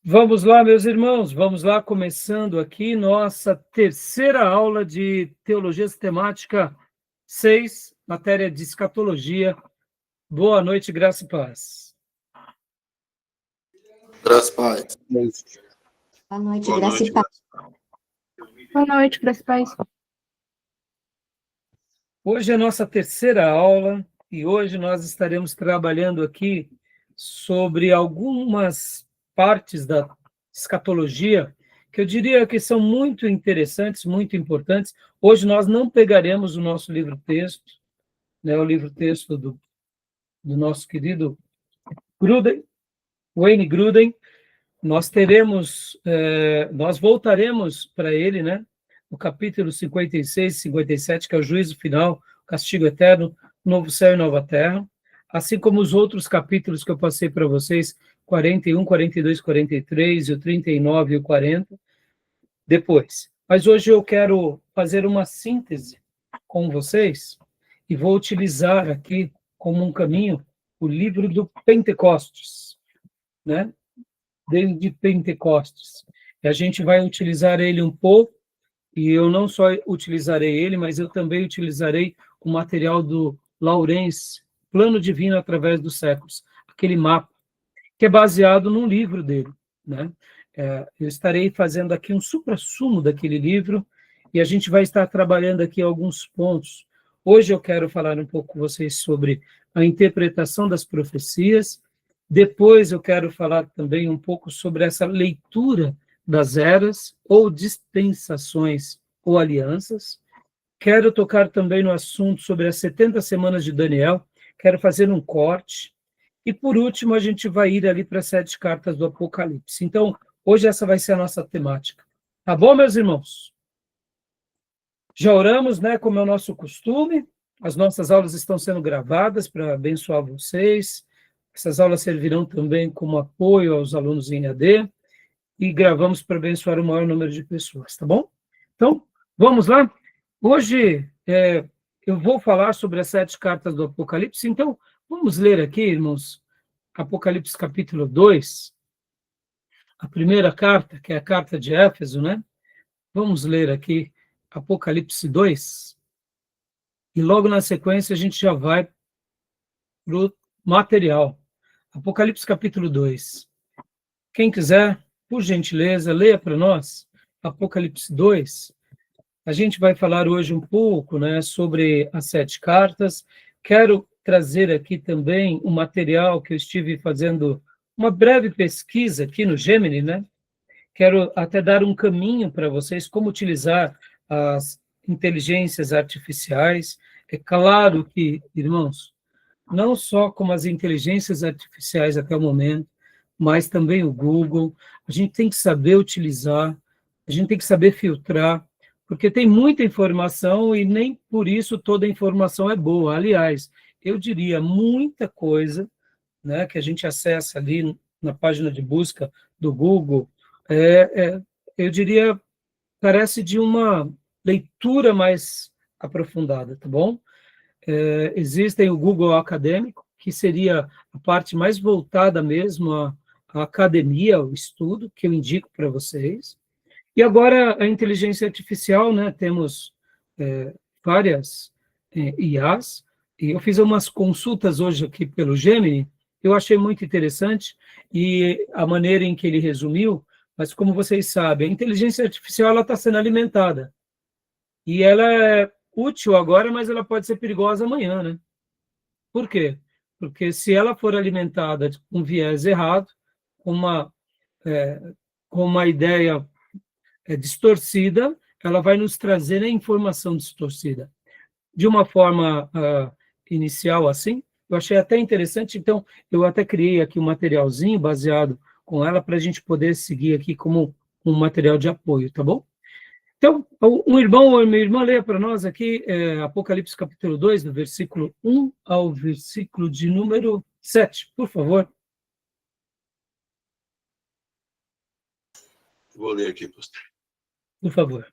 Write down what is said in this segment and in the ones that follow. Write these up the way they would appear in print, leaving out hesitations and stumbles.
Vamos lá, meus irmãos, vamos lá, começando aqui nossa terceira aula de Teologia Sistemática 6, matéria de escatologia. Boa noite, graça e paz. Graça e paz. Boa noite, Boa graça noite, e paz. Boa noite, graças a Deus. Hoje é a nossa terceira aula e hoje nós estaremos trabalhando aqui sobre algumas partes da escatologia que eu diria que são muito interessantes, muito importantes. Hoje nós não pegaremos o nosso livro-texto, né, o livro-texto do nosso querido Gruden, Wayne Gruden. Nós voltaremos para ele, né, no capítulo 56 e 57, que é o juízo final, castigo eterno, novo céu e nova terra, assim como os outros capítulos que eu passei para vocês, 41, 42, 43, e o 39 e o 40, depois. Mas hoje eu quero fazer uma síntese com vocês e vou utilizar aqui como um caminho o livro do Pentecostes, né? De Pentecostes. E a gente vai utilizar ele um pouco, e eu não só utilizarei ele, mas eu também utilizarei o material do Laurence, Plano Divino através dos séculos, aquele mapa, que é baseado num livro dele, né? Eu estarei fazendo aqui um suprassumo daquele livro, e a gente vai estar trabalhando aqui alguns pontos. Hoje eu quero falar um pouco com vocês sobre a interpretação das profecias. Depois eu quero falar também um pouco sobre essa leitura das eras, ou dispensações, ou alianças. Quero tocar também no assunto sobre as 70 semanas de Daniel. Quero fazer um corte. E, por último, a gente vai ir ali para as 7 cartas do Apocalipse. Então, hoje essa vai ser a nossa temática. Tá bom, meus irmãos? Já oramos, né, como é o nosso costume. As nossas aulas estão sendo gravadas para abençoar vocês. Essas aulas servirão também como apoio aos alunos em AD. E gravamos para abençoar o maior número de pessoas, tá bom? Então, vamos lá? Hoje eu vou falar sobre as 7 cartas do Apocalipse. Então, vamos ler aqui, irmãos, Apocalipse capítulo 2, a primeira carta, que é a carta de Éfeso, né? Vamos ler aqui Apocalipse 2, e logo na sequência a gente já vai para o material. Apocalipse capítulo 2. Quem quiser, por gentileza, leia para nós Apocalipse 2. A gente vai falar hoje um pouco, né, sobre as 7 cartas. Quero trazer aqui também um material que eu estive fazendo uma breve pesquisa aqui no Gemini, né? Quero até dar um caminho para vocês, como utilizar as inteligências artificiais. É claro que, irmãos, não só como as inteligências artificiais até o momento, mas também o Google, a gente tem que saber utilizar, a gente tem que saber filtrar, porque tem muita informação e nem por isso toda informação é boa. Aliás, eu diria muita coisa, né, que a gente acessa ali na página de busca do Google, eu diria, carece de uma leitura mais aprofundada, tá bom? Existem o Google Acadêmico, que seria a parte mais voltada mesmo à academia, ao estudo, que eu indico para vocês. E agora a inteligência artificial, né? Temos várias IAs, e eu fiz umas consultas hoje aqui pelo Gemini, eu achei muito interessante, e a maneira em que ele resumiu, mas como vocês sabem, a inteligência artificial está sendo alimentada, e ela é útil agora, mas ela pode ser perigosa amanhã, né? Por quê? Porque se ela for alimentada com viés errado, com uma ideia distorcida, ela vai nos trazer a informação distorcida. De uma forma inicial assim, eu achei até interessante, então eu até criei aqui um materialzinho baseado com ela para a gente poder seguir aqui como um material de apoio, tá bom? Então, um irmão ou uma irmã, leia para nós aqui Apocalipse capítulo 2, do versículo 1 ao versículo de número 7, por favor. Vou ler aqui, pastor. Por favor.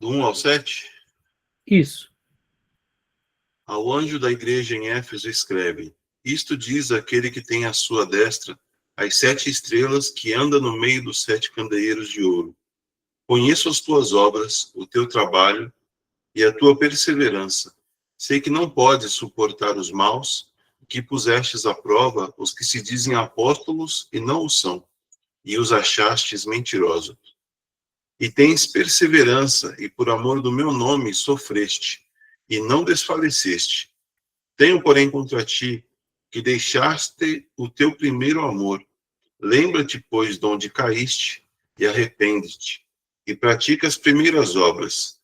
Do 1 ao 7. Isso. Ao anjo da igreja em Éfeso escreve: Isto diz aquele que tem à sua destra as 7 estrelas que andam no meio dos 7 candeeiros de ouro. Conheço as tuas obras, o teu trabalho e a tua perseverança. Sei que não podes suportar os maus, que pusestes à prova os que se dizem apóstolos e não o são, e os achastes mentirosos. E tens perseverança, e por amor do meu nome sofreste, e não desfaleceste. Tenho, porém, contra ti, que deixaste o teu primeiro amor. Lembra-te, pois, de onde caíste, e arrepende-te, e pratica as primeiras obras.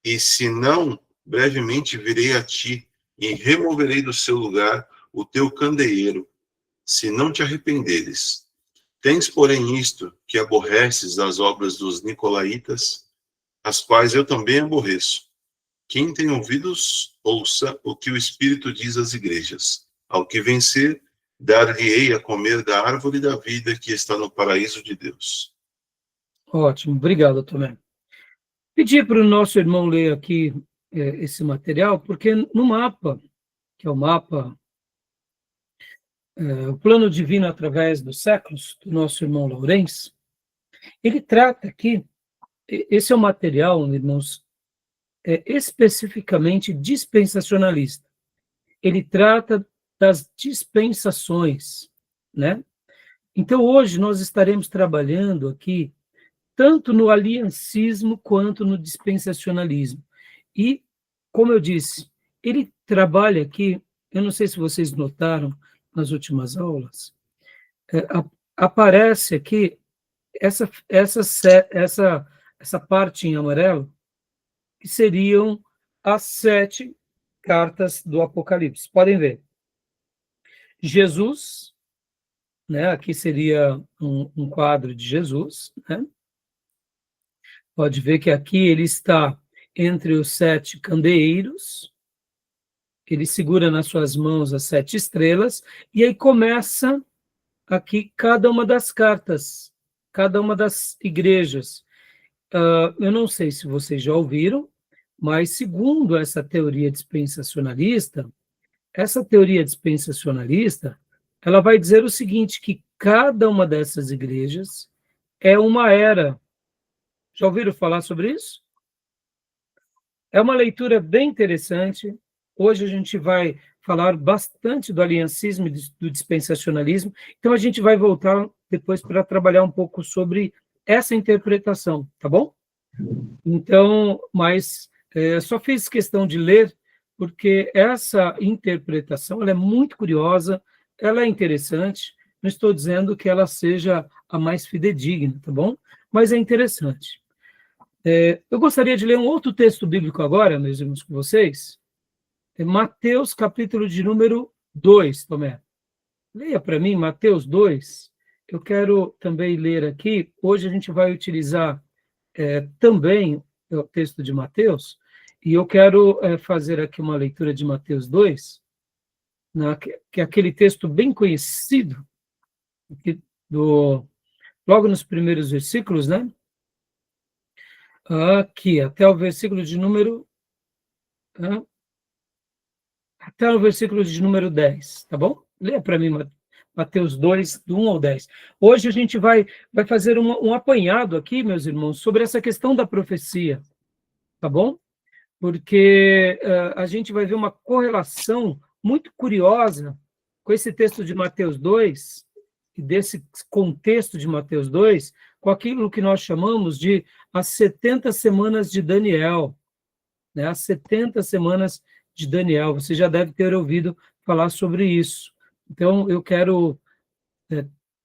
E se não, brevemente virei a ti, e removerei do seu lugar o teu candeeiro, se não te arrependeres. Tens, porém, isto, que aborreces as obras dos nicolaítas, as quais eu também aborreço. Quem tem ouvidos, ouça o que o Espírito diz às igrejas. Ao que vencer, dar-lhe-ei a comer da árvore da vida que está no paraíso de Deus. Ótimo, obrigado, Tomé. Pedi para o nosso irmão ler aqui esse material, porque no mapa, que é o mapa, o plano divino através dos séculos, do nosso irmão Laurens, ele trata aqui, esse é um material, irmãos, especificamente dispensacionalista. Ele trata das dispensações, né? Então, hoje nós estaremos trabalhando aqui tanto no aliancismo quanto no dispensacionalismo. E, como eu disse, ele trabalha aqui, eu não sei se vocês notaram nas últimas aulas, aparece aqui essa parte em amarelo, que seriam as 7 cartas do Apocalipse. Podem ver. Jesus, né? Aqui seria um quadro de Jesus, né? Pode ver que aqui ele está entre os 7 candeeiros, ele segura nas suas mãos as 7 estrelas, e aí começa aqui cada uma das cartas, cada uma das igrejas. Eu não sei se vocês já ouviram, mas segundo essa teoria dispensacionalista, ela vai dizer o seguinte, que cada uma dessas igrejas é uma era. Já ouviram falar sobre isso? É uma leitura bem interessante. Hoje a gente vai falar bastante do aliancismo e do dispensacionalismo, então a gente vai voltar depois para trabalhar um pouco sobre essa interpretação, tá bom? Então, mas só fiz questão de ler, porque essa interpretação ela é muito curiosa, ela é interessante, não estou dizendo que ela seja a mais fidedigna, tá bom? Mas é interessante. Eu gostaria de ler um outro texto bíblico agora, meus irmãos, com vocês. Mateus, capítulo de número 2, Tomé. Leia para mim, Mateus 2. Eu quero também ler aqui, hoje a gente vai utilizar também o texto de Mateus, e eu quero fazer aqui uma leitura de Mateus 2, que é aquele texto bem conhecido, logo nos primeiros versículos, né? Aqui, até o versículo de número... até o versículo de número 10, tá bom? Leia para mim, Mateus 2, do 1 ao 10. Hoje a gente vai fazer um apanhado aqui, meus irmãos, sobre essa questão da profecia, tá bom? Porque a gente vai ver uma correlação muito curiosa com esse texto de Mateus 2, e desse contexto de Mateus 2, com aquilo que nós chamamos de as 70 semanas de Daniel, né? As 70 semanas de Daniel. Você já deve ter ouvido falar sobre isso. Então, eu quero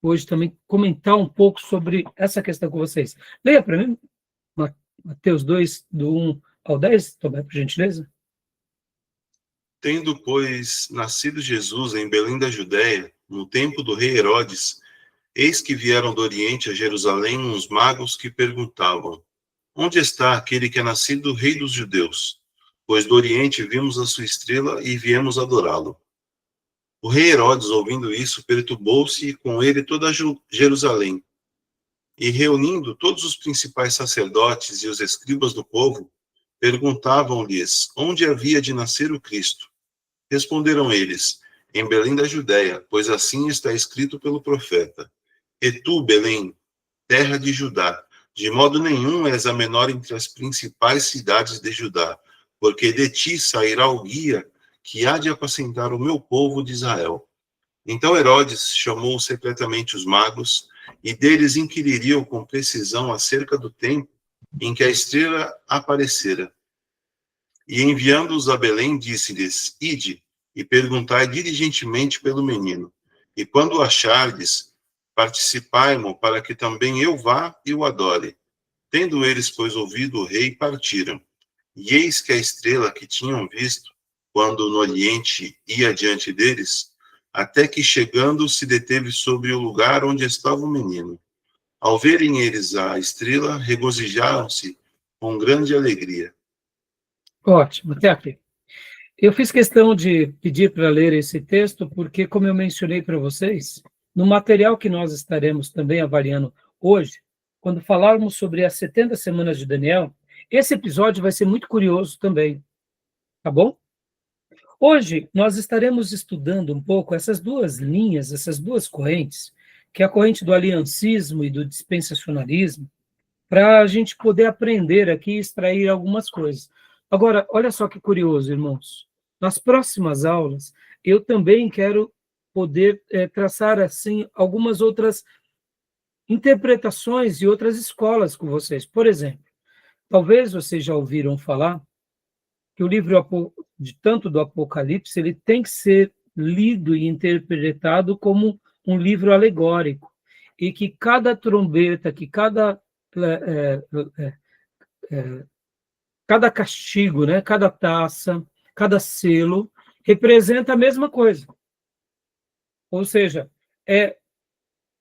hoje também comentar um pouco sobre essa questão com vocês. Leia para mim, Mateus 2, do 1 ao 10, Tomé, por gentileza. Tendo, pois, nascido Jesus em Belém da Judéia, no tempo do rei Herodes, eis que vieram do Oriente a Jerusalém uns magos que perguntavam: onde está aquele que é nascido rei dos judeus? Pois do Oriente vimos a sua estrela e viemos adorá-lo. O rei Herodes, ouvindo isso, perturbou-se e com ele toda Jerusalém. E reunindo todos os principais sacerdotes e os escribas do povo, perguntavam-lhes onde havia de nascer o Cristo. Responderam eles: em Belém da Judéia, pois assim está escrito pelo profeta. E tu, Belém, terra de Judá, de modo nenhum és a menor entre as principais cidades de Judá, porque de ti sairá o guia que há de apacentar o meu povo de Israel. Então Herodes chamou secretamente os magos, e deles inquiririam com precisão acerca do tempo em que a estrela aparecera. E enviando-os a Belém, disse-lhes: Ide e perguntai diligentemente pelo menino. E quando o achardes, participai-mo, para que também eu vá e o adore. Tendo eles, pois, ouvido o rei, partiram. E eis que a estrela que tinham visto, quando no oriente ia diante deles, até que chegando se deteve sobre o lugar onde estava o menino. Ao verem eles a estrela, regozijaram-se com grande alegria. Ótimo, até aqui. Eu fiz questão de pedir para ler esse texto, porque, como eu mencionei para vocês, no material que nós estaremos também avaliando hoje, quando falarmos sobre as 70 semanas de Daniel, esse episódio vai ser muito curioso também, tá bom? Hoje, nós estaremos estudando um pouco essas duas linhas, essas duas correntes, que é a corrente do aliancismo e do dispensacionalismo, para a gente poder aprender aqui e extrair algumas coisas. Agora, olha só que curioso, irmãos. Nas próximas aulas, eu também quero poder traçar, assim, algumas outras interpretações e outras escolas com vocês. Por exemplo, talvez vocês já ouviram falar que o livro tanto do Apocalipse, ele tem que ser lido e interpretado como um livro alegórico, e que cada trombeta, que cada castigo, né, cada taça, cada selo, representa a mesma coisa. Ou seja, é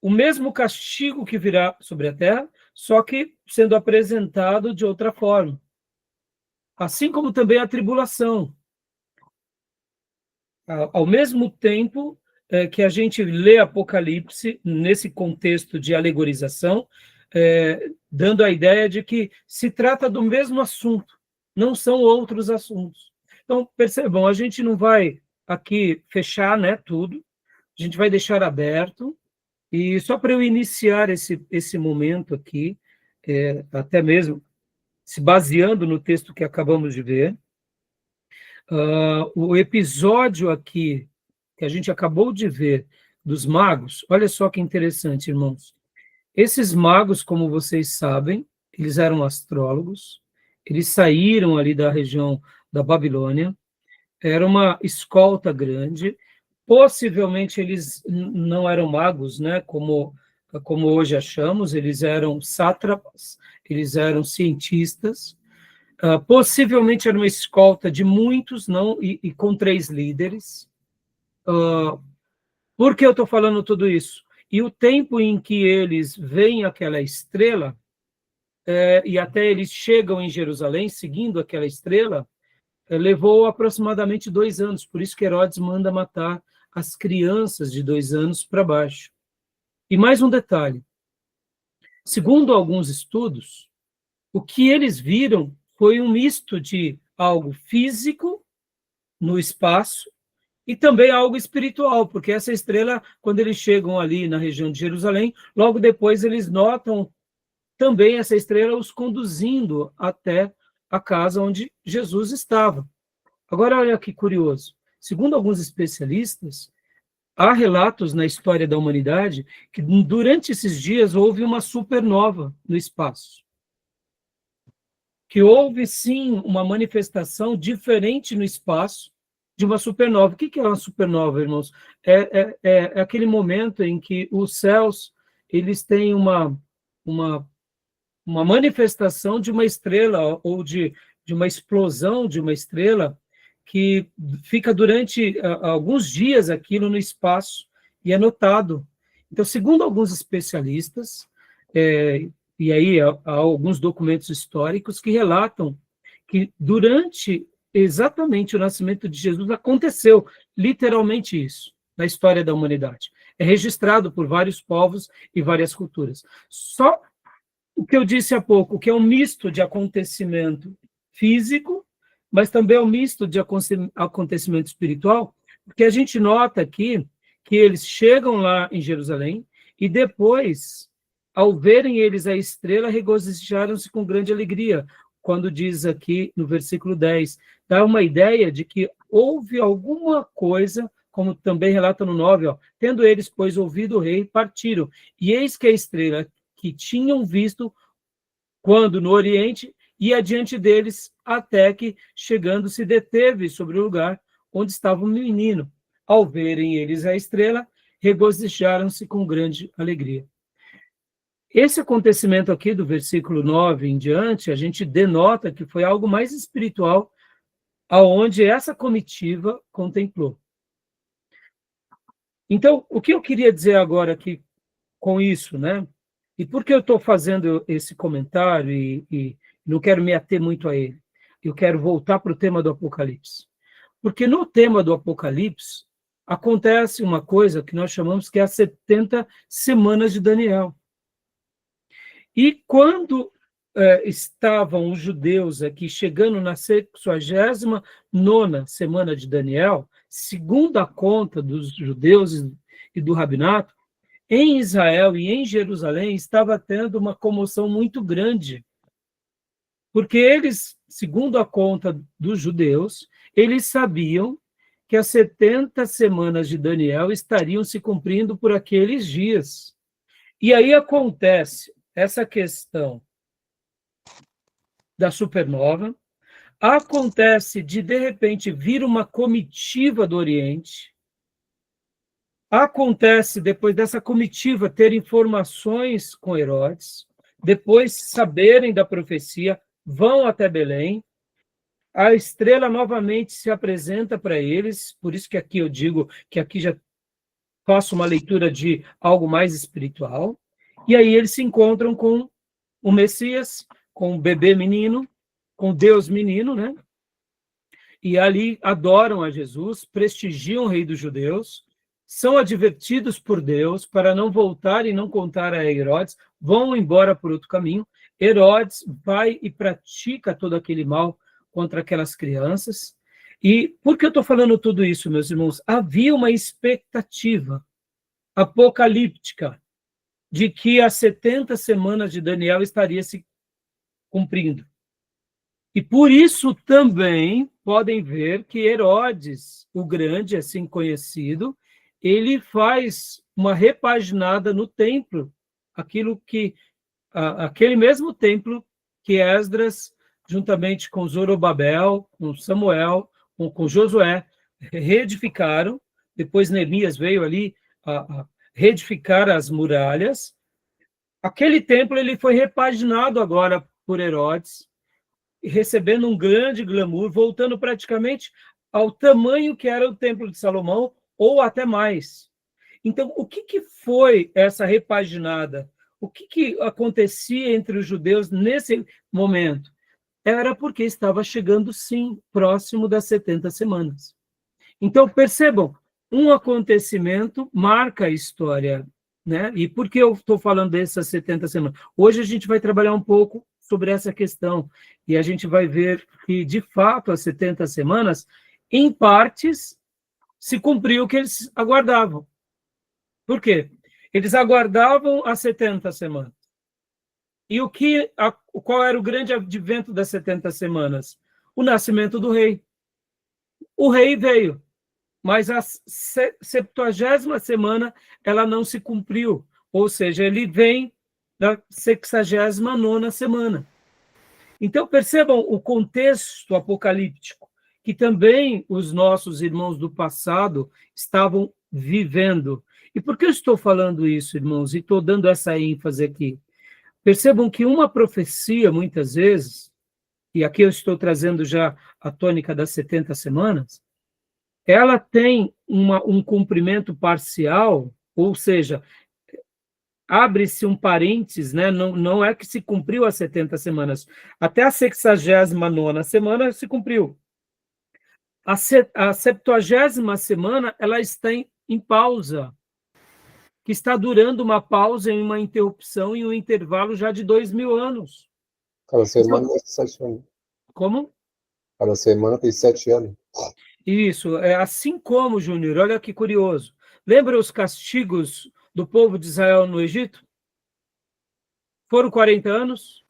o mesmo castigo que virá sobre a terra, só que sendo apresentado de outra forma. Assim como também a tribulação. Ao mesmo tempo que a gente lê Apocalipse, nesse contexto de alegorização, dando a ideia de que se trata do mesmo assunto, não são outros assuntos. Então, percebam, a gente não vai aqui fechar, né, tudo, a gente vai deixar aberto, e só para eu iniciar esse momento aqui, até mesmo se baseando no texto que acabamos de ver, o episódio aqui, que a gente acabou de ver, dos magos, olha só que interessante, irmãos. Esses magos, como vocês sabem, eles eram astrólogos, eles saíram ali da região da Babilônia, era uma escolta grande, possivelmente eles não eram magos, né, como hoje achamos, eles eram sátrapas, eles eram cientistas, possivelmente era uma escolta de muitos, não, e com 3 líderes. Por que eu estou falando tudo isso? E o tempo em que eles veem aquela estrela, e até eles chegam em Jerusalém, seguindo aquela estrela, levou aproximadamente 2 anos, por isso que Herodes manda matar as crianças de 2 anos para baixo. E mais um detalhe, segundo alguns estudos, o que eles viram foi um misto de algo físico no espaço e também algo espiritual, porque essa estrela, quando eles chegam ali na região de Jerusalém, logo depois eles notam também essa estrela os conduzindo até a casa onde Jesus estava. Agora, olha que curioso. Segundo alguns especialistas, há relatos na história da humanidade que durante esses dias houve uma supernova no espaço. Que houve, sim, uma manifestação diferente no espaço de uma supernova. O que é uma supernova, irmãos? É aquele momento em que os céus eles têm uma manifestação de uma estrela ou de uma explosão de uma estrela que fica durante alguns dias aquilo no espaço e é notado. Então, segundo alguns especialistas, e aí há alguns documentos históricos que relatam que durante exatamente o nascimento de Jesus aconteceu literalmente isso na história da humanidade. É registrado por vários povos e várias culturas. Só o que eu disse há pouco, que é um misto de acontecimento físico, mas também é um misto de acontecimento espiritual, Porque a gente nota aqui que eles chegam lá em Jerusalém e depois, ao verem eles a estrela, regozijaram-se com grande alegria, quando diz aqui no versículo 10. Dá uma ideia de que houve alguma coisa, como também relata no 9, ó, tendo eles, pois, ouvido o rei, partiram. E eis que a estrela que tinham visto quando no Oriente ia diante deles, até que, chegando, se deteve sobre o lugar onde estava o menino. Ao verem eles a estrela, regozijaram-se com grande alegria. Esse acontecimento aqui do versículo 9 em diante, a gente denota que foi algo mais espiritual, aonde essa comitiva contemplou. Então, o que eu queria dizer agora aqui com isso, né? E por que eu estou fazendo esse comentário e não quero me ater muito a ele? Eu quero voltar para o tema do Apocalipse. Porque no tema do Apocalipse, acontece uma coisa que nós chamamos que é as 70 semanas de Daniel. E quando estavam os judeus aqui chegando na 69ª semana de Daniel, segundo a conta dos judeus e do rabinato, em Israel e em Jerusalém estava tendo uma comoção muito grande, porque eles, segundo a conta dos judeus, eles sabiam que as 70 semanas de Daniel estariam se cumprindo por aqueles dias. E aí acontece essa questão da supernova, acontece de repente, vir uma comitiva do Oriente, acontece, depois dessa comitiva, ter informações com Herodes, depois saberem da profecia, vão até Belém, a estrela novamente se apresenta para eles, por isso que aqui eu digo que aqui já faço uma leitura de algo mais espiritual, e aí eles se encontram com o Messias, com o bebê menino, com Deus menino, né? E ali adoram a Jesus, prestigiam o rei dos judeus, são advertidos por Deus para não voltar e não contar a Herodes, vão embora por outro caminho. Herodes vai e pratica todo aquele mal contra aquelas crianças. E por que eu estou falando tudo isso, meus irmãos? Havia uma expectativa apocalíptica de que as 70 semanas de Daniel estaria se cumprindo. E por isso também podem ver que Herodes, o Grande, assim conhecido, ele faz uma repaginada no templo, aquele mesmo templo que Esdras, juntamente com Zorobabel, com Samuel, com Josué, reedificaram. Depois Neemias veio ali a reedificar as muralhas. Aquele templo ele foi repaginado agora por Herodes, recebendo um grande glamour, voltando praticamente ao tamanho que era o Templo de Salomão, ou até mais. Então, o que foi essa repaginada? O que acontecia entre os judeus nesse momento? Era porque estava chegando, sim, próximo das 70 semanas. Então, percebam, um acontecimento marca a história, né? E por que eu estou falando dessas 70 semanas? Hoje a gente vai trabalhar um pouco sobre essa questão, e a gente vai ver que, de fato, as 70 semanas, em partes, se cumpriu o que eles aguardavam. Por quê? Eles aguardavam as 70 semanas. E qual era o grande advento das 70 semanas? O nascimento do rei. O rei veio, mas a 70ª semana ela não se cumpriu, ou seja, ele vem da 69ª semana. Então, percebam o contexto apocalíptico, que também os nossos irmãos do passado estavam vivendo. E por que eu estou falando isso, irmãos, e estou dando essa ênfase aqui? Percebam que uma profecia, muitas vezes, e aqui eu estou trazendo já a tônica das 70 semanas, ela tem um cumprimento parcial, ou seja, abre-se um parênteses, né? Não é que se cumpriu as 70 semanas. Até a 69ª semana se cumpriu. A 70ª semana, ela está em pausa, que está durando uma pausa em uma interrupção em um intervalo já de 2000 anos. Cada semana tem 7 anos. Como? Cada semana tem 7 anos. Isso, é assim como, Júnior, olha que curioso. Lembra os castigos do povo de Israel no Egito? Foram 40 anos.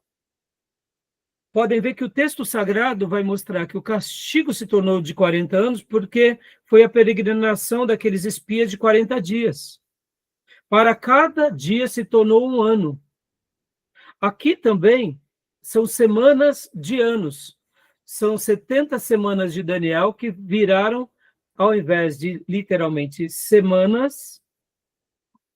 Podem ver que o texto sagrado vai mostrar que o castigo se tornou de 40 anos porque foi a peregrinação daqueles espias de 40 dias. Para cada dia se tornou um ano. Aqui também são semanas de anos. São 70 semanas de Daniel que viraram, ao invés de literalmente semanas,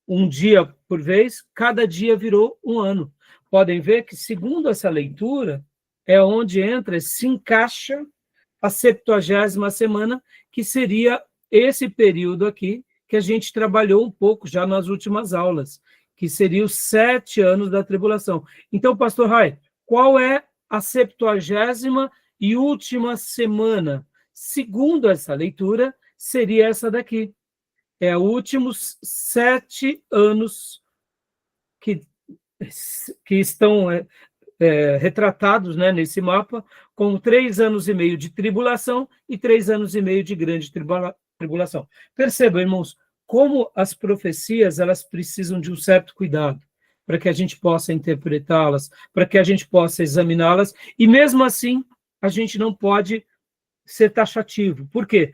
um dia por vez, cada dia virou um ano. Podem ver que, segundo essa leitura, é onde entra, se encaixa a 70ª semana, que seria esse período aqui, que a gente trabalhou um pouco já nas últimas aulas, que seria os 7 anos da tribulação. Então, pastor Rai, qual é a 70ª e última semana? Segundo essa leitura, seria essa daqui. É os últimos 7 anos que estão retratados, né, nesse mapa, com 3 anos e meio de tribulação e 3 anos e meio de grande tribulação. Percebam, irmãos, como as profecias elas precisam de um certo cuidado para que a gente possa interpretá-las, para que a gente possa examiná-las, e mesmo assim a gente não pode ser taxativo. Por quê?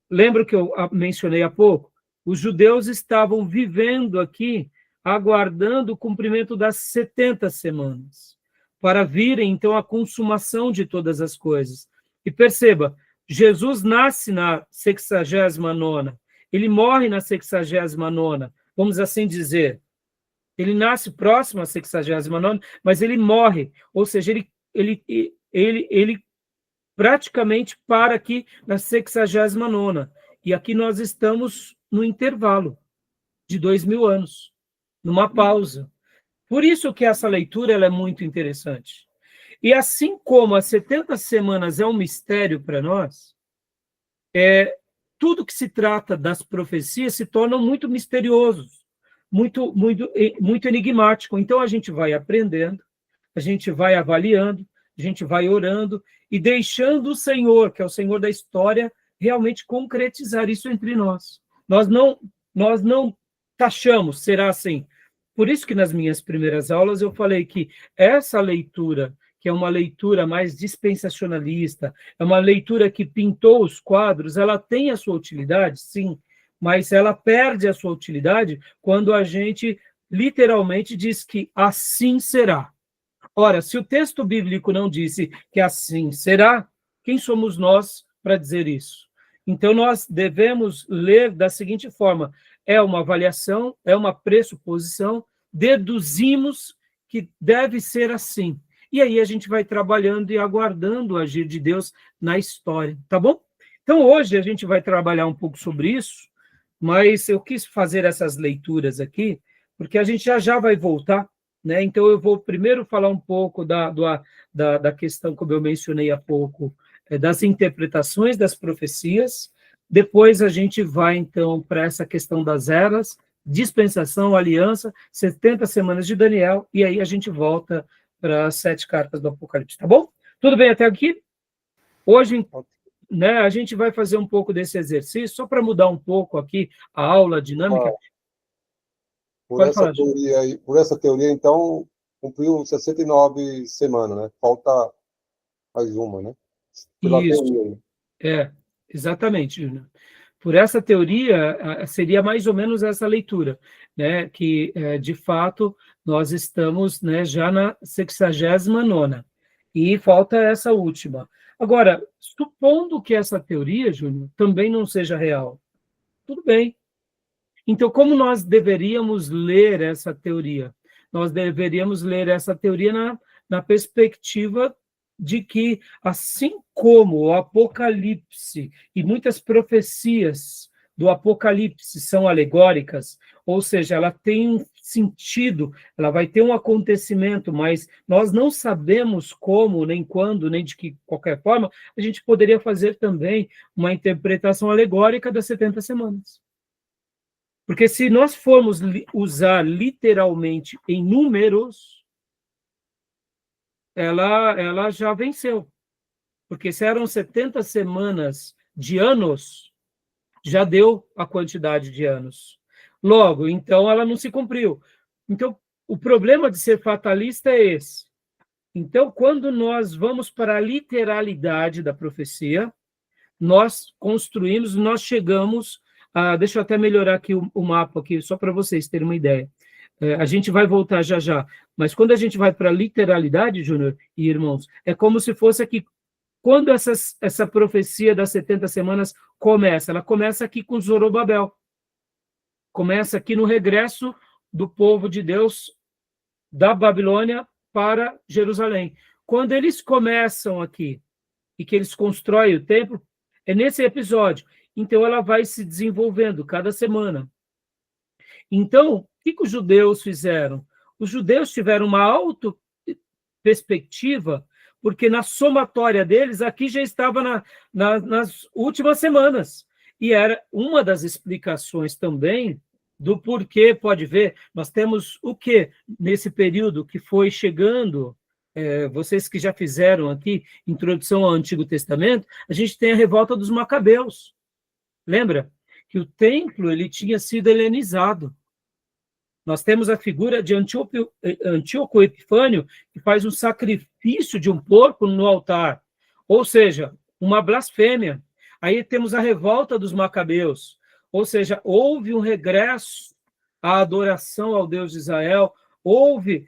Lembra que eu mencionei há pouco? Os judeus estavam vivendo aqui, aguardando o cumprimento das 70 semanas, para virem, então, a consumação de todas as coisas. E perceba, Jesus nasce na 69ª, ele morre na 69ª, vamos assim dizer. Ele nasce próximo à 69ª, mas ele morre, ou seja, ele praticamente para aqui na 69ª. E aqui nós estamos no intervalo de 2000 anos, numa pausa. Por isso que essa leitura ela é muito interessante. E assim como as 70 semanas é um mistério para nós, tudo que se trata das profecias se torna muito misterioso, muito enigmático. Então a gente vai aprendendo, a gente vai avaliando, a gente vai orando e deixando o Senhor, que é o Senhor da história, realmente concretizar isso entre nós. Nós não taxamos, será assim. Por isso que nas minhas primeiras aulas eu falei que essa leitura, que é uma leitura mais dispensacionalista, é uma leitura que pintou os quadros, ela tem a sua utilidade, sim, mas ela perde a sua utilidade quando a gente literalmente diz que assim será. Ora, se o texto bíblico não disse que assim será, quem somos nós para dizer isso? Então, nós devemos ler da seguinte forma: é uma avaliação, é uma pressuposição, deduzimos que deve ser assim. E aí a gente vai trabalhando e aguardando o agir de Deus na história, tá bom? Então, hoje a gente vai trabalhar um pouco sobre isso, mas eu quis fazer essas leituras aqui, porque a gente já vai voltar, né? Então, eu vou primeiro falar um pouco da questão, como eu mencionei há pouco, das interpretações das profecias. Depois a gente vai, então, para essa questão das eras, dispensação, aliança, 70 semanas de Daniel, e aí a gente volta para as 7 cartas do Apocalipse, tá bom? Tudo bem até aqui? Hoje, né, a gente vai fazer um pouco desse exercício, só para mudar um pouco aqui a aula dinâmica. Por essa teoria, então, cumpriu 69 semanas, né? Falta mais uma, né? Pela Isso. teoria. Exatamente, Júnior. Por essa teoria, seria mais ou menos essa leitura, né? Que, de fato, nós estamos, né, já na 69ª, e falta essa última. Agora, supondo que essa teoria, Júnior, também não seja real, tudo bem. Então, como nós deveríamos ler essa teoria? Nós deveríamos ler essa teoria na perspectiva de que, assim como o Apocalipse e muitas profecias do Apocalipse são alegóricas, ou seja, ela tem um sentido, ela vai ter um acontecimento, mas nós não sabemos como, nem quando, nem de que qualquer forma, a gente poderia fazer também uma interpretação alegórica das 70 semanas. Porque se nós formos usar literalmente em números, ela já venceu. Porque se eram 70 semanas de anos, já deu a quantidade de anos. Logo, então, ela não se cumpriu. Então, o problema de ser fatalista é esse. Então, quando nós vamos para a literalidade da profecia, nós construímos, nós chegamos a... Deixa eu até melhorar aqui o mapa, aqui, só para vocês terem uma ideia. A gente vai voltar já já, mas quando a gente vai para a literalidade, Júnior e irmãos, é como se fosse aqui, quando essa profecia das 70 semanas começa, ela começa aqui com Zorobabel, começa aqui no regresso do povo de Deus da Babilônia para Jerusalém. Quando eles começam aqui e que eles constroem o templo, é nesse episódio. Então, ela vai se desenvolvendo cada semana. Então, o que os judeus fizeram? Os judeus tiveram uma auto-perspectiva, porque na somatória deles, aqui já estava nas últimas semanas. E era uma das explicações também do porquê, pode ver, nós temos o quê? Nesse período que foi chegando, vocês que já fizeram aqui, introdução ao Antigo Testamento, a gente tem a revolta dos Macabeus. Lembra? Que o templo ele tinha sido helenizado. Nós temos a figura de Antíoco Epifânio, que faz um sacrifício de um porco no altar, ou seja, uma blasfêmia. Aí temos a revolta dos Macabeus, ou seja, houve um regresso à adoração ao Deus de Israel, houve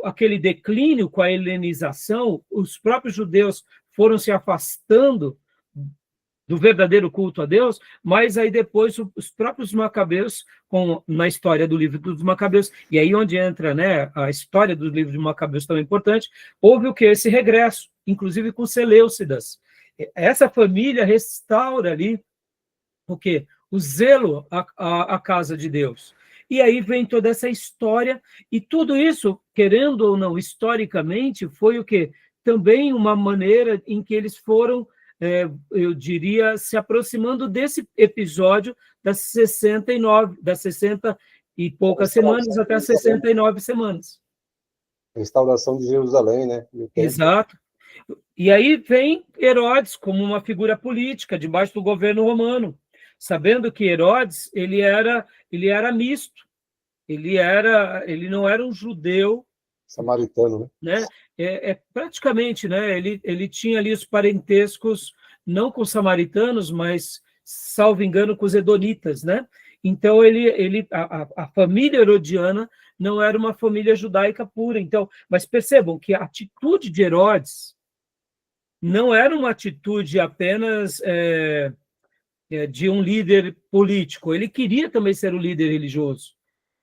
aquele declínio com a helenização, os próprios judeus foram se afastando do verdadeiro culto a Deus, mas aí depois os próprios Macabeus, na história do livro dos Macabeus, e aí onde entra, né, a história do livro de Macabeus tão importante, houve o que? Esse regresso, inclusive com Seleucidas. Essa família restaura ali o quê? O zelo à casa de Deus. E aí vem toda essa história, e tudo isso, querendo ou não, historicamente, foi o quê? Também uma maneira em que eles foram, eu diria, se aproximando desse episódio das 60 e poucas semanas até as 69 semanas. Restauração de Jerusalém, né? Exato. E aí vem Herodes como uma figura política debaixo do governo romano, sabendo que Herodes ele era misto, ele não era um judeu samaritano, né? Praticamente, né? Ele tinha ali os parentescos não com os samaritanos, mas salvo engano com os edonitas, né? Então a família herodiana não era uma família judaica pura. Então, mas percebam que a atitude de Herodes não era uma atitude apenas de um líder político. Ele queria também ser um líder religioso.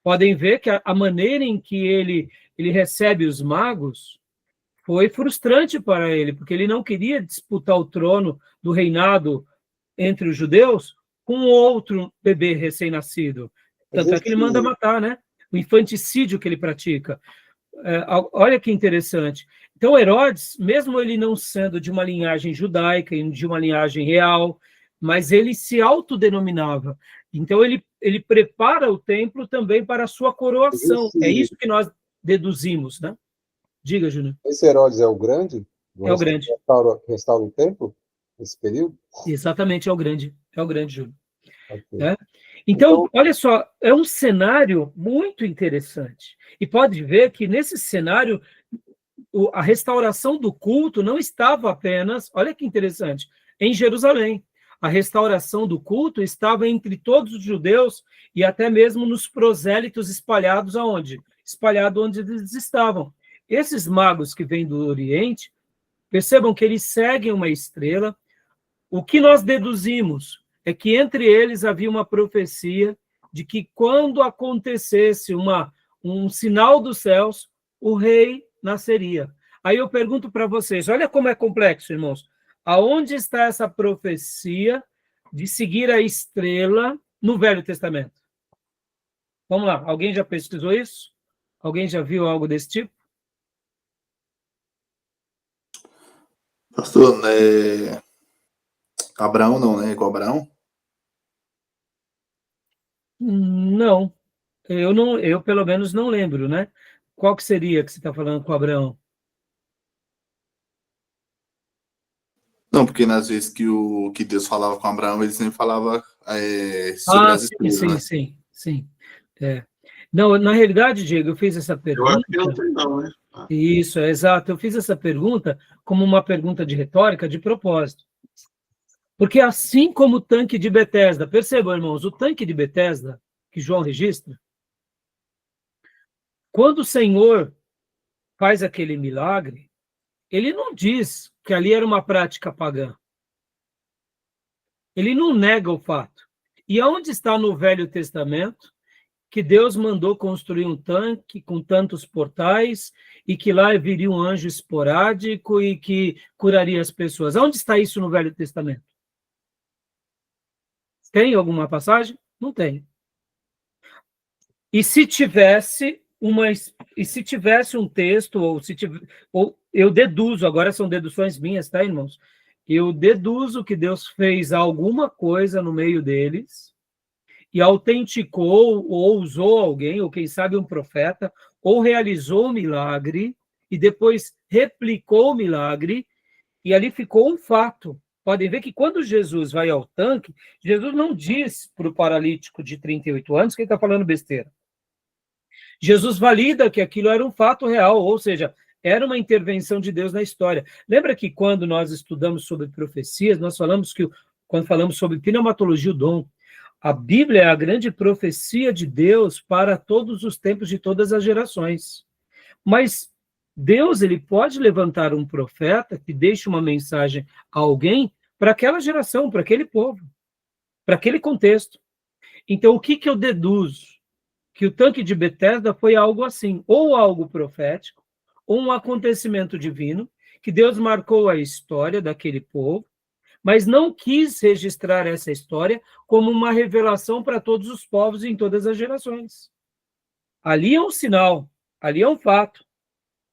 Podem ver que a maneira em que ele recebe os magos foi frustrante para ele, porque ele não queria disputar o trono do reinado entre os judeus com outro bebê recém-nascido. Tanto é que ele manda matar, né? O infanticídio que ele pratica. Olha que interessante. Então, Herodes, mesmo ele não sendo de uma linhagem judaica, de uma linhagem real, mas ele se autodenominava. Então, ele prepara o templo também para a sua coroação. É isso que nós deduzimos, né? Diga, Júnior. Esse Herodes é o grande? É o grande. Restaura o templo nesse período? Exatamente, é o grande, Júnior. Okay. Então, olha só, é um cenário muito interessante. E pode ver que nesse cenário, a restauração do culto não estava apenas, olha que interessante, em Jerusalém. A restauração do culto estava entre todos os judeus e até mesmo nos prosélitos espalhados aonde? Espalhados onde eles estavam. Esses magos que vêm do Oriente, percebam que eles seguem uma estrela. O que nós deduzimos é que entre eles havia uma profecia de que quando acontecesse um sinal dos céus, o rei nasceria. Aí eu pergunto para vocês, olha como é complexo, irmãos. Aonde está essa profecia de seguir a estrela no Velho Testamento? Vamos lá, alguém já pesquisou isso? Alguém já viu algo desse tipo? Pastor, Abraão não, né? Igual Abraão? Não, eu pelo menos não lembro, né? Qual que seria que você está falando com Abraão? Não, porque nas vezes que Deus falava com Abraão, ele sempre falava sobre as estrelas, né? Sim. É. Não, na realidade, Diego, eu fiz essa Eu acho pergunta. que não tem, não, né? Isso, é exato. Eu fiz essa pergunta como uma pergunta de retórica de propósito. Porque assim como o tanque de Betesda, percebam, irmãos, o tanque de Betesda, que João registra, quando o Senhor faz aquele milagre, ele não diz que ali era uma prática pagã. Ele não nega o fato. E aonde está no Velho Testamento que Deus mandou construir um tanque com tantos portais e que lá viria um anjo esporádico e que curaria as pessoas? Aonde está isso no Velho Testamento? Tem alguma passagem? Não tem. E se tivesse um texto, ou eu deduzo, agora são deduções minhas, tá, irmãos? Eu deduzo que Deus fez alguma coisa no meio deles e autenticou ou usou alguém, ou quem sabe um profeta, ou realizou um milagre e depois replicou o milagre e ali ficou um fato. Podem ver que quando Jesus vai ao tanque, Jesus não diz para o paralítico de 38 anos que ele está falando besteira. Jesus valida que aquilo era um fato real, ou seja, era uma intervenção de Deus na história. Lembra que quando nós estudamos sobre profecias, nós falamos que, quando falamos sobre pneumatologia, o dom, a Bíblia é a grande profecia de Deus para todos os tempos de todas as gerações. Mas Deus, ele pode levantar um profeta que deixe uma mensagem a alguém para aquela geração, para aquele povo, para aquele contexto. Então, o que eu deduzo? Que o tanque de Betesda foi algo assim, ou algo profético, ou um acontecimento divino, que Deus marcou a história daquele povo, mas não quis registrar essa história como uma revelação para todos os povos e em todas as gerações. Ali é um sinal, ali é um fato.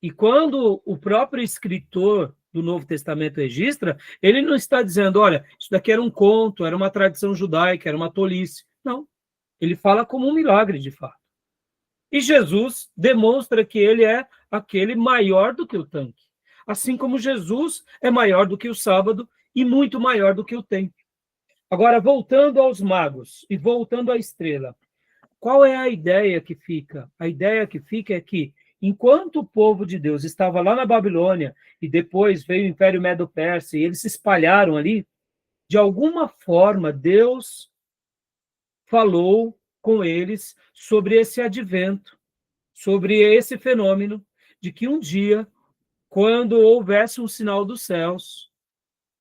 E quando o próprio escritor do Novo Testamento registra, ele não está dizendo, olha, isso daqui era um conto, era uma tradição judaica, era uma tolice. Não. Ele fala como um milagre, de fato. E Jesus demonstra que ele é aquele maior do que o tanque. Assim como Jesus é maior do que o sábado e muito maior do que o templo. Agora, voltando aos magos e voltando à estrela, qual é a ideia que fica? A ideia que fica é que, enquanto o povo de Deus estava lá na Babilônia e depois veio o Império Medo-Persa e eles se espalharam ali, de alguma forma Deus falou com eles sobre esse advento, sobre esse fenômeno de que um dia, quando houvesse um sinal dos céus,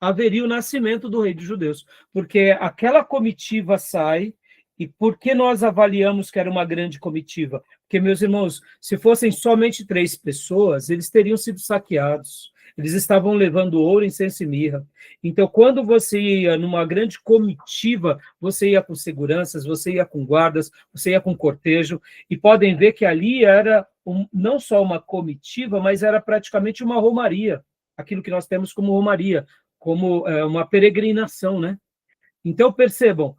haveria o nascimento do rei dos judeus, porque aquela comitiva sai. E por que nós avaliamos que era uma grande comitiva? Porque, meus irmãos, se fossem somente 3 pessoas, eles teriam sido saqueados. Eles estavam levando ouro, incenso e mirra. Então, quando você ia numa grande comitiva, você ia com seguranças, você ia com guardas, você ia com cortejo, e podem ver que ali era não só uma comitiva, mas era praticamente uma romaria, aquilo que nós temos como romaria, como uma peregrinação, né? Então, percebam,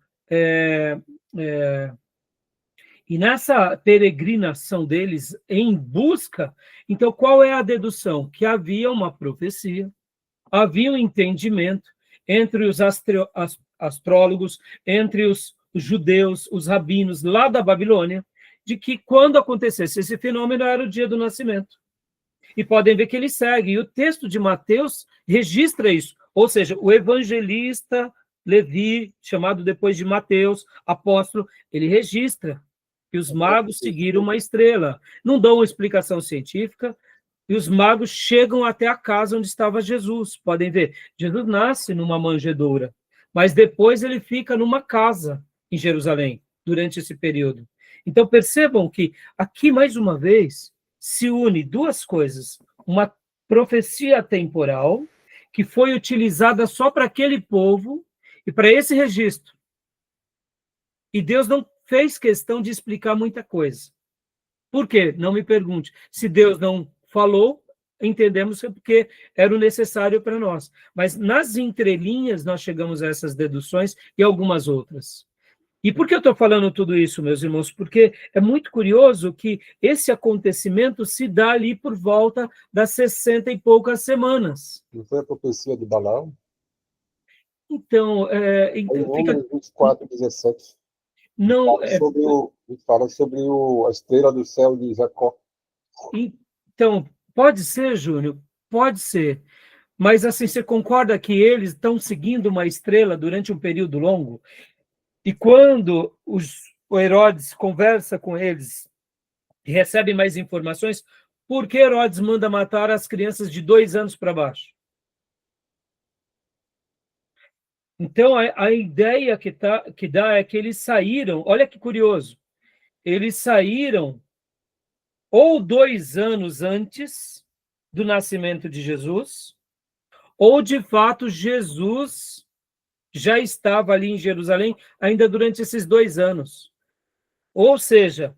e nessa peregrinação deles em busca, então qual é a dedução? Que havia uma profecia, havia um entendimento entre os astrólogos, entre os judeus, os rabinos lá da Babilônia, de que quando acontecesse esse fenômeno era o dia do nascimento. E podem ver que ele segue, e o texto de Mateus registra isso, ou seja, o evangelista Levi, chamado depois de Mateus, apóstolo, ele registra que os magos seguiram uma estrela. Não dão uma explicação científica, e os magos chegam até a casa onde estava Jesus. Podem ver, Jesus nasce numa manjedoura, mas depois ele fica numa casa em Jerusalém, durante esse período. Então percebam que aqui, mais uma vez, se une 2 coisas. Uma profecia temporal, que foi utilizada só para aquele povo, e para esse registro. E Deus não fez questão de explicar muita coisa. Por quê? Não me pergunte. Se Deus não falou, entendemos que é porque era o necessário para nós. Mas nas entrelinhas nós chegamos a essas deduções e algumas outras. E por que eu estou falando tudo isso, meus irmãos? Porque é muito curioso que esse acontecimento se dá ali por volta das 60 e poucas semanas. Não foi a profecia de Balaão? Então, Aí, Números 24, 17. não, Fala sobre a estrela do céu de Jacó. então, pode ser, Júnior, pode ser. Mas, assim, você concorda que eles estão seguindo uma estrela durante um período longo? E quando o Herodes conversa com eles e recebe mais informações, por que Herodes manda matar as crianças de 2 anos para baixo? Então, a ideia que dá é que eles saíram, olha que curioso, eles saíram ou 2 anos antes do nascimento de Jesus, ou, de fato, Jesus já estava ali em Jerusalém ainda durante esses 2 anos. Ou seja,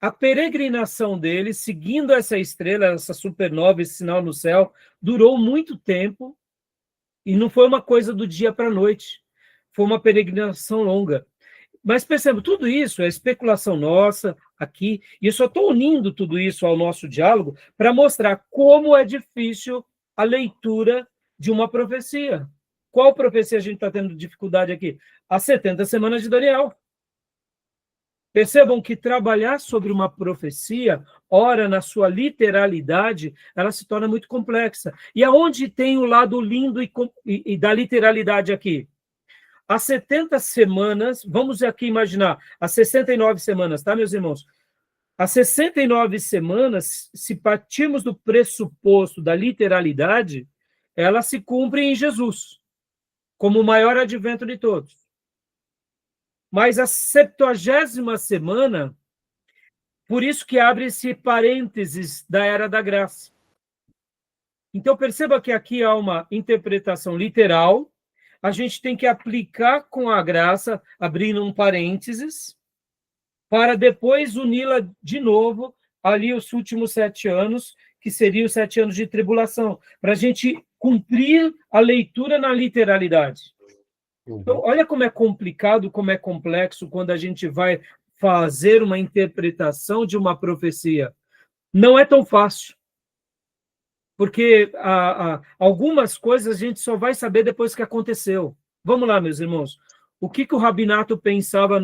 a peregrinação deles, seguindo essa estrela, essa supernova, esse sinal no céu, durou muito tempo e não foi uma coisa do dia para a noite. Foi uma peregrinação longa. Mas perceba, tudo isso é especulação nossa aqui, e eu só estou unindo tudo isso ao nosso diálogo para mostrar como é difícil a leitura de uma profecia. Qual profecia a gente está tendo dificuldade aqui? As 70 semanas de Daniel. Percebam que trabalhar sobre uma profecia, ora na literalidade, ela se torna muito complexa. E aonde tem o lado lindo e da literalidade aqui? As 70 semanas, vamos aqui imaginar, as 69 semanas, tá, meus irmãos? As 69 semanas, se partirmos do pressuposto da literalidade, elas se cumprem em Jesus, como o maior advento de todos. Mas a 70ª semana, por isso que abre esse parênteses da Era da Graça. Então, perceba que aqui há uma interpretação literal, a gente tem que aplicar com a graça, abrindo um parênteses, para depois uni-la de novo, ali os últimos 7 anos, que seriam os 7 anos de tribulação, para a gente cumprir a leitura na literalidade. Então, olha como é complicado, como é complexo quando a gente vai fazer uma interpretação de uma profecia. Não é tão fácil. Porque algumas coisas a gente só vai saber depois que aconteceu. Vamos lá, meus irmãos. O que o Rabinato pensava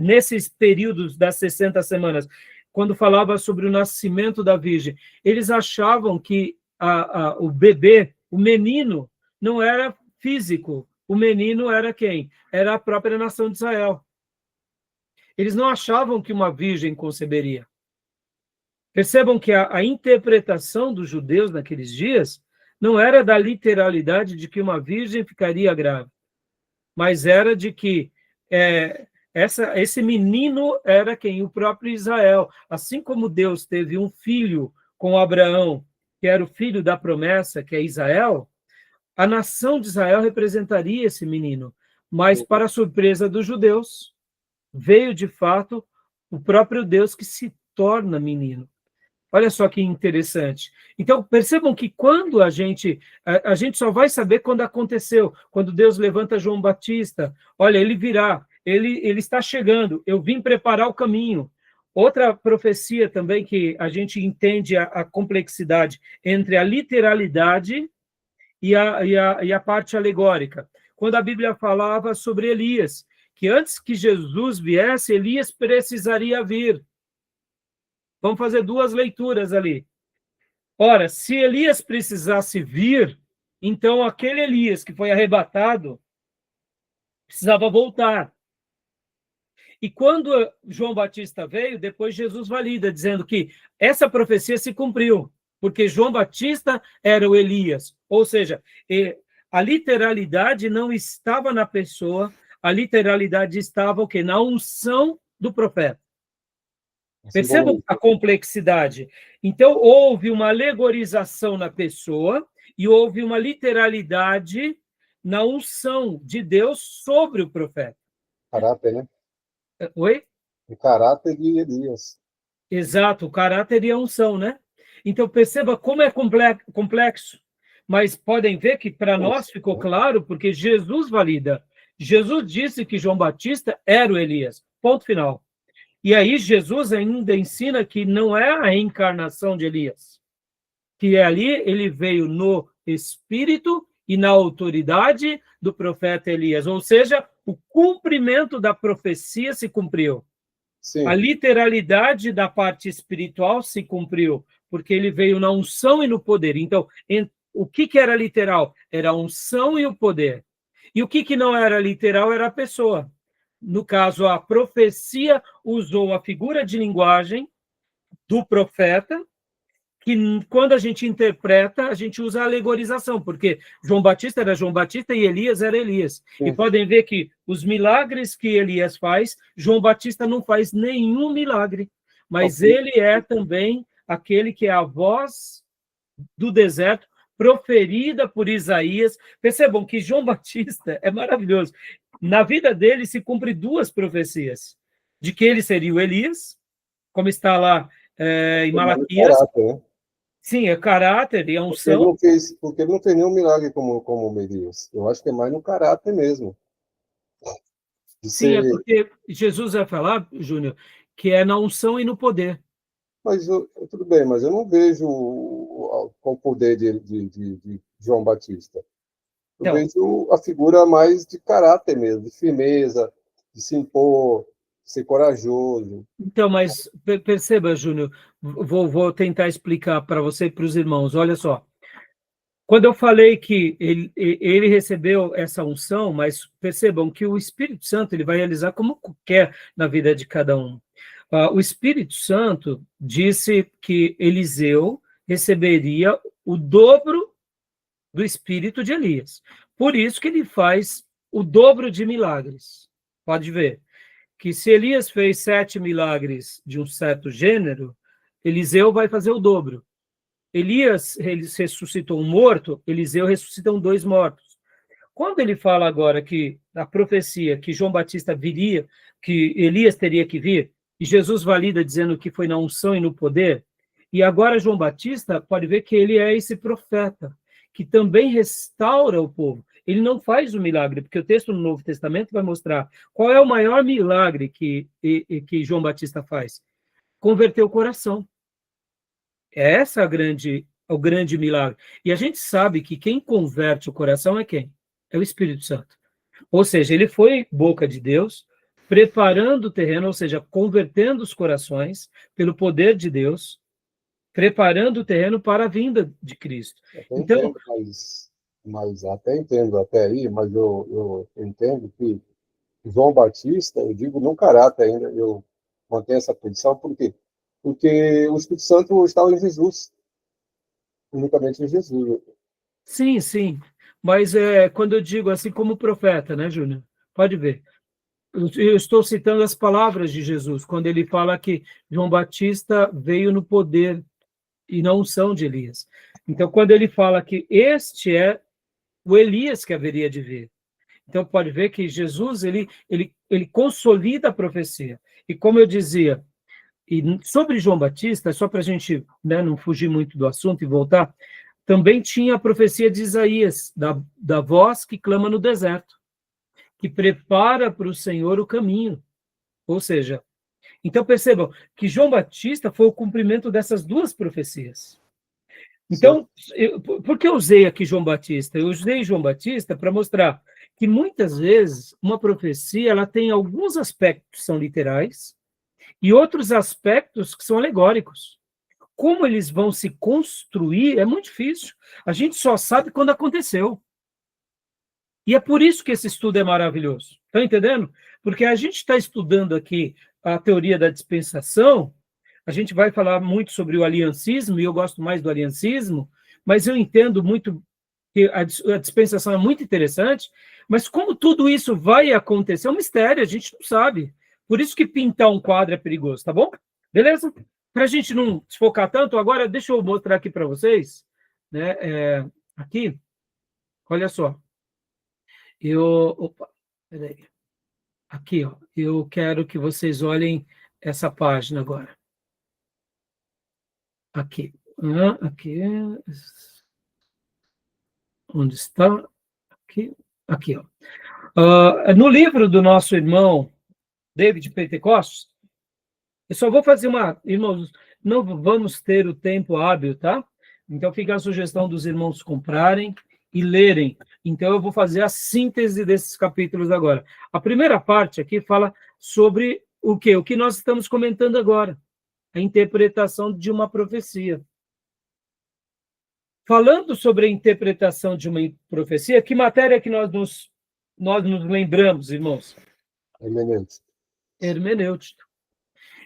nesses períodos das 60 semanas, quando falava sobre o nascimento da Virgem? Eles achavam que o bebê, o menino, não era físico. O menino era quem? Era a própria nação de Israel. Eles não achavam que uma virgem conceberia. Percebam que a interpretação dos judeus naqueles dias não era da literalidade de que uma virgem ficaria grávida, mas era de que esse menino era quem? O próprio Israel. Assim como Deus teve um filho com Abraão, que era o filho da promessa, que é Israel, a nação de Israel representaria esse menino. Mas, para a surpresa dos judeus, veio, de fato, o próprio Deus que se torna menino. Olha só que interessante. Então, percebam que quando a gente só vai saber quando aconteceu, quando Deus levanta João Batista, olha, ele virá, ele está chegando, eu vim preparar o caminho. Outra profecia também que a gente entende a complexidade entre a literalidade e a parte alegórica. Quando a Bíblia falava sobre Elias, que antes que Jesus viesse, Elias precisaria vir. Vamos fazer 2 leituras ali. Ora, se Elias precisasse vir, então aquele Elias que foi arrebatado precisava voltar. E quando João Batista veio, depois Jesus valida, dizendo que essa profecia se cumpriu, porque João Batista era o Elias. Ou seja, a literalidade não estava na pessoa, a literalidade estava o quê? Na unção do profeta. Percebam a complexidade. Então, houve uma alegorização na pessoa e houve uma literalidade na unção de Deus sobre o profeta. Caráter, né? Oi? O caráter de Elias. Exato, o caráter e a unção, né? Então, perceba como é complexo. Mas podem ver que para nós ficou claro, porque Jesus valida. Jesus disse que João Batista era o Elias. Ponto final. E aí Jesus ainda ensina que não é a reencarnação de Elias, que ali ele veio no espírito e na autoridade do profeta Elias. Ou seja, o cumprimento da profecia se cumpriu. Sim. A literalidade da parte espiritual se cumpriu, porque ele veio na unção e no poder. Então, o que era literal? Era a unção e o poder. E o que não era literal era a pessoa. No caso, a profecia usou a figura de linguagem do profeta, que quando a gente interpreta, a gente usa a alegorização, porque João Batista era João Batista e Elias era Elias. Sim. E podem ver que os milagres que Elias faz, João Batista não faz nenhum milagre, mas ele é também aquele que é a voz do deserto, proferida por Isaías. Percebam que João Batista é maravilhoso. Na vida dele se cumpre duas profecias, de que ele seria o Elias, como está lá em Malaquias. Caráter, né? Sim, é caráter e a unção. Porque ele não fez nenhum milagre como Elias. Eu acho que é mais no caráter mesmo. Sim, é porque Jesus vai falar, Júnior, que é na unção e no poder. Mas tudo bem, mas eu não vejo o poder de João Batista. Eu Então, vejo a figura mais de caráter mesmo, de firmeza, de se impor, de ser corajoso. Então, mas perceba, Júnior, vou tentar explicar para você e para os irmãos. Olha só, quando eu falei que ele recebeu essa unção, mas percebam que o Espírito Santo ele vai realizar como quer na vida de cada um. O Espírito Santo disse que Eliseu receberia o dobro do espírito de Elias. Por isso que ele faz o dobro de milagres. Pode ver que se Elias fez 7 milagres de um certo gênero, Eliseu vai fazer o dobro. Elias ressuscitou um morto, Eliseu ressuscitou 2 mortos. Quando ele fala agora que a profecia que João Batista viria, que Elias teria que vir, e Jesus valida dizendo que foi na unção e no poder, e agora João Batista pode ver que ele é esse profeta, que também restaura o povo. Ele não faz o milagre, porque o texto no Novo Testamento vai mostrar qual é o maior milagre que João Batista faz. Converter o coração. Essa é o grande milagre. E a gente sabe que quem converte o coração é quem? É o Espírito Santo. Ou seja, ele foi boca de Deus, preparando o terreno, ou seja, convertendo os corações pelo poder de Deus, preparando o terreno para a vinda de Cristo. Então, mas até entendo até aí, mas eu entendo que João Batista, eu digo no caráter ainda, eu mantenho essa posição, por quê? Porque o Espírito Santo estava em Jesus, unicamente em Jesus. sim, sim, mas quando eu digo assim como profeta, né, Júnior? Pode ver. Eu estou citando as palavras de Jesus, quando ele fala que João Batista veio no poder e na unção de Elias. Então, quando ele fala que este é o Elias que haveria de vir. Então, pode ver que Jesus, ele consolida a profecia. E como eu dizia, e sobre João Batista, só para a gente, né, não fugir muito do assunto e voltar, também tinha a profecia de Isaías, da voz que clama no deserto, que prepara para o Senhor o caminho. Ou seja, então percebam que João Batista foi o cumprimento dessas duas profecias. Então, por que eu usei aqui João Batista? Eu usei João Batista para mostrar que muitas vezes uma profecia ela tem alguns aspectos que são literais e outros aspectos que são alegóricos. Como eles vão se construir é muito difícil. A gente só sabe quando aconteceu. E é por isso que esse estudo é maravilhoso. Está entendendo? Porque a gente está estudando aqui a teoria da dispensação, a gente vai falar muito sobre o aliancismo, e eu gosto mais do aliancismo, mas eu entendo muito que a dispensação é muito interessante, mas como tudo isso vai acontecer, é um mistério, a gente não sabe. Por isso que pintar um quadro é perigoso, tá bom? Beleza? Para a gente não desfocar tanto, agora deixa eu mostrar aqui para vocês, né? Aqui, olha só. Opa, peraí. Aqui, ó, eu quero que vocês olhem essa página agora. Aqui. Aqui. Onde está? Aqui, ó. No livro do nosso irmão David Pentecostes, eu só vou fazer irmãos, não vamos ter o tempo hábil, tá? Então fica a sugestão dos irmãos comprarem e lerem. Então, eu vou fazer a síntese desses capítulos agora. A primeira parte aqui fala sobre o quê? O que nós estamos comentando agora, a interpretação de uma profecia. Falando sobre a interpretação de uma profecia, que matéria que nós nos lembramos, irmãos? Hermenêutica. Hermenêutica.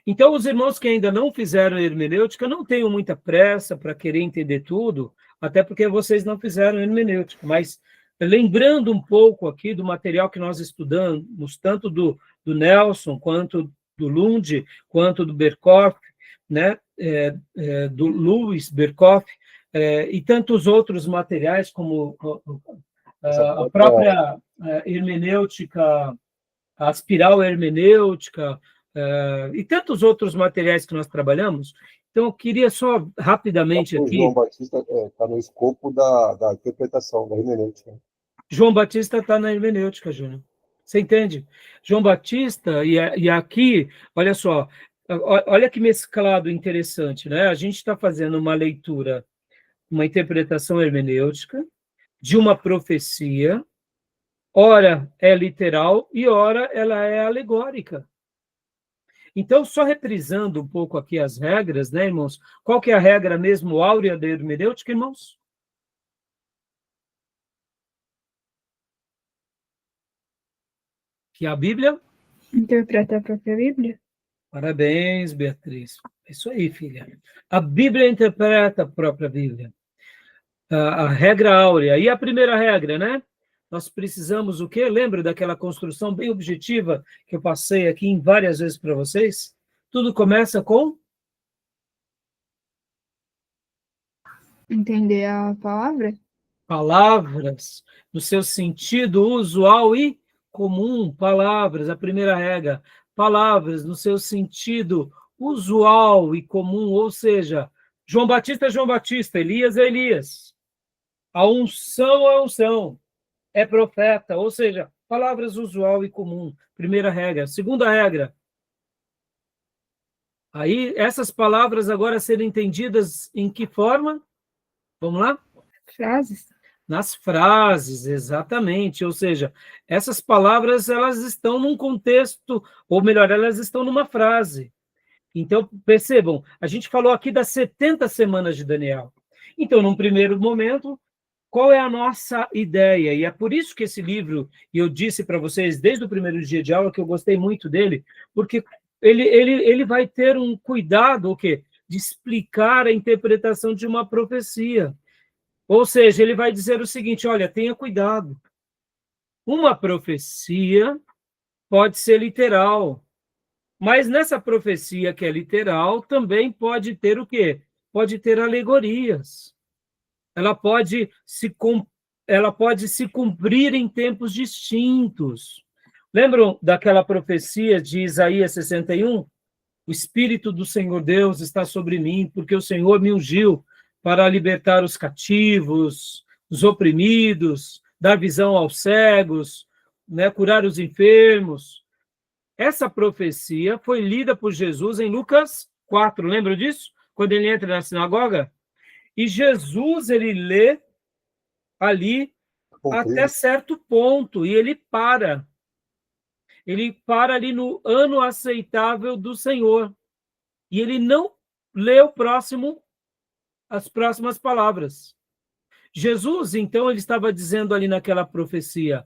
Então, os irmãos que ainda não fizeram hermenêutica, não tenham muita pressa para querer entender tudo, até porque vocês não fizeram hermenêutica, mas lembrando um pouco aqui do material que nós estudamos, tanto do Nelson, quanto do Lund, quanto do Berkoff, né, do Louis Berkoff, e tantos outros materiais, como a própria hermenêutica, a espiral hermenêutica, e tantos outros materiais que nós trabalhamos. Então, eu queria só rapidamente O aqui... João Batista está no escopo da interpretação, da hermenêutica. João Batista está na hermenêutica, Júnior. Você entende? João Batista, e aqui, olha só, olha que mesclado interessante, né? A gente está fazendo uma leitura, uma interpretação hermenêutica de uma profecia, ora é literal e ora ela é alegórica. Então, só reprisando um pouco aqui as regras, né, irmãos? Qual que é a regra mesmo áurea da hermenêutica, irmãos? Que a Bíblia... Interpreta a própria Bíblia? Parabéns, Beatriz. É isso aí, filha. A Bíblia interpreta a própria Bíblia. A regra áurea. E a primeira regra, né? Nós precisamos o quê? Lembra daquela construção bem objetiva que eu passei aqui em várias vezes para vocês? Tudo começa com... Entender a palavra? Palavras, no seu sentido usual e comum. Palavras, a primeira regra. Palavras, no seu sentido usual e comum, ou seja, João Batista é João Batista, Elias é Elias. A unção é unção. É profeta, ou seja, palavras usual e comum. Primeira regra. Segunda regra. Aí, essas palavras agora serem entendidas em que forma? Vamos lá? Frases? Nas frases, exatamente. Ou seja, essas palavras, elas estão num contexto, ou melhor, elas estão numa frase. Então, percebam, a gente falou aqui das 70 semanas de Daniel. Então, num primeiro momento, qual é a nossa ideia? E é por isso que esse livro, e eu disse para vocês desde o primeiro dia de aula que eu gostei muito dele, porque ele vai ter um cuidado, o quê? De explicar a interpretação de uma profecia. Ou seja, ele vai dizer o seguinte, olha, tenha cuidado. Uma profecia pode ser literal, mas nessa profecia que é literal, também pode ter o quê? Pode ter alegorias. Ela pode se cumprir em tempos distintos. Lembram daquela profecia de Isaías 61? O Espírito do Senhor Deus está sobre mim, porque o Senhor me ungiu para libertar os cativos, os oprimidos, dar visão aos cegos, né, curar os enfermos. Essa profecia foi lida por Jesus em Lucas 4, lembram disso? Quando ele entra na sinagoga? E Jesus, ele lê ali até certo ponto, e ele para. Ele para ali no ano aceitável do Senhor. E ele não lê as próximas palavras. Jesus, então, ele estava dizendo ali naquela profecia,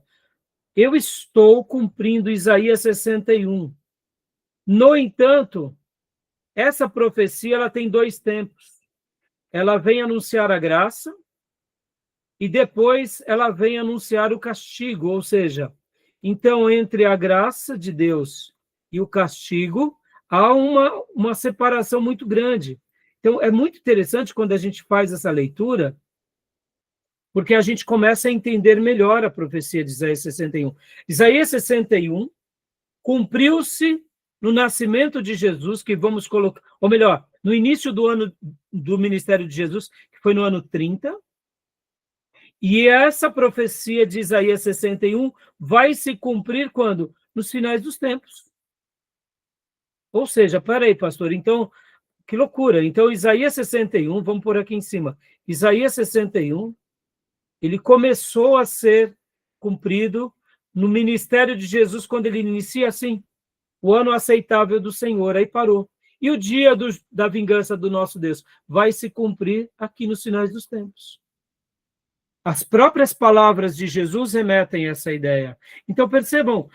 eu estou cumprindo Isaías 61. No entanto, essa profecia ela tem dois tempos. Ela vem anunciar a graça e depois ela vem anunciar o castigo, ou seja, então entre a graça de Deus e o castigo há uma separação muito grande. Então é muito interessante quando a gente faz essa leitura, porque a gente começa a entender melhor a profecia de Isaías 61. Isaías 61 cumpriu-se no nascimento de Jesus, que vamos colocar, ou melhor, no início do ano do ministério de Jesus, que foi no ano 30, e essa profecia de Isaías 61 vai se cumprir quando? Nos finais dos tempos. Ou seja, peraí, pastor, então, que loucura. Então, Isaías 61, vamos por aqui em cima, Isaías 61, ele começou a ser cumprido no ministério de Jesus, quando ele inicia assim, o ano aceitável do Senhor, aí parou. E o dia da vingança do nosso Deus vai se cumprir aqui nos finais dos tempos. As próprias palavras de Jesus remetem a essa ideia. Então, percebam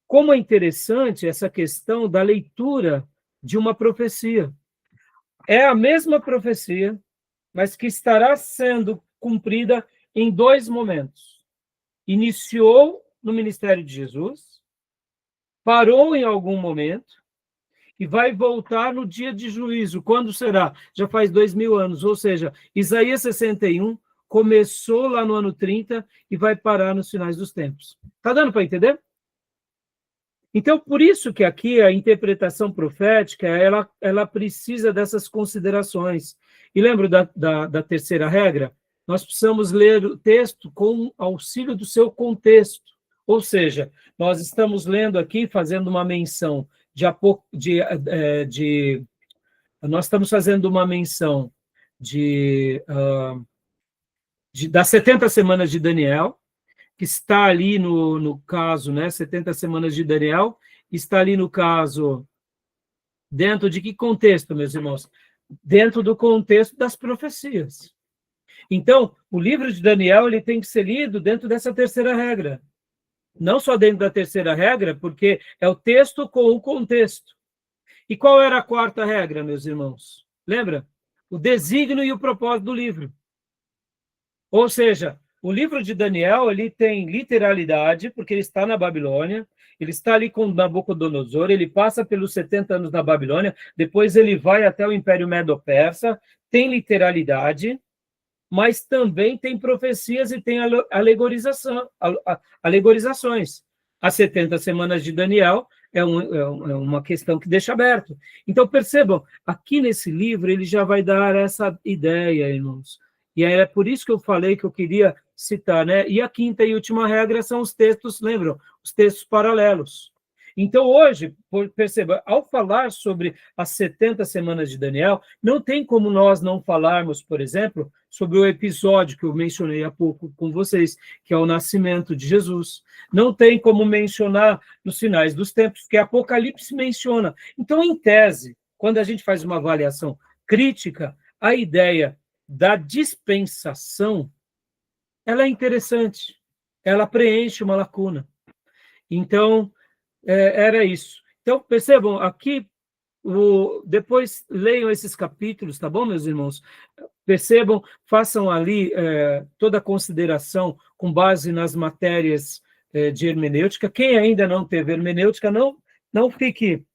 como é interessante essa questão da leitura de uma profecia. É a mesma profecia, mas que estará sendo cumprida em 2 momentos. Iniciou no ministério de Jesus, parou em algum momento, e vai voltar no dia de juízo. Quando será? Já faz 2000 anos. Ou seja, Isaías 61 começou lá no ano 30 e vai parar nos finais dos tempos. Está dando para entender? Então, por isso que aqui a interpretação profética, ela precisa dessas considerações. E lembra da terceira regra? Nós precisamos ler o texto com auxílio do seu contexto. Ou seja, nós estamos lendo aqui, fazendo uma menção nós estamos fazendo uma menção das 70 semanas de Daniel, que está ali no caso, né, 70 semanas de Daniel, está ali no caso, dentro de que contexto, meus irmãos? Dentro do contexto das profecias. Então, o livro de Daniel ele tem que ser lido dentro dessa terceira regra. Não só dentro da terceira regra, porque é o texto com o contexto. E qual era a quarta regra, meus irmãos? Lembra? O desígnio e o propósito do livro. Ou seja, o livro de Daniel ele tem literalidade, porque ele está na Babilônia, ele está ali com Nabucodonosor, ele passa pelos 70 anos na Babilônia, depois ele vai até o Império Medo-Persa, tem literalidade, mas também tem profecias e tem alegorizações. As 70 semanas de Daniel é uma questão que deixa aberto. Então, percebam, aqui nesse livro ele já vai dar essa ideia, irmãos. E é por isso que eu falei que eu queria citar, né? E a quinta e última regra são os textos, lembram? Os textos paralelos. Então, hoje, perceba, ao falar sobre as 70 semanas de Daniel, não tem como nós não falarmos, por exemplo, sobre o episódio que eu mencionei há pouco com vocês, que é o nascimento de Jesus. Não tem como mencionar nos finais dos tempos, que Apocalipse menciona. Então, em tese, quando a gente faz uma avaliação crítica, a ideia da dispensação, ela é interessante, ela preenche uma lacuna. Então, era isso. Então, percebam, aqui, depois leiam esses capítulos, tá bom, meus irmãos? Percebam, façam ali toda a consideração com base nas matérias de hermenêutica. Quem ainda não teve hermenêutica, não fique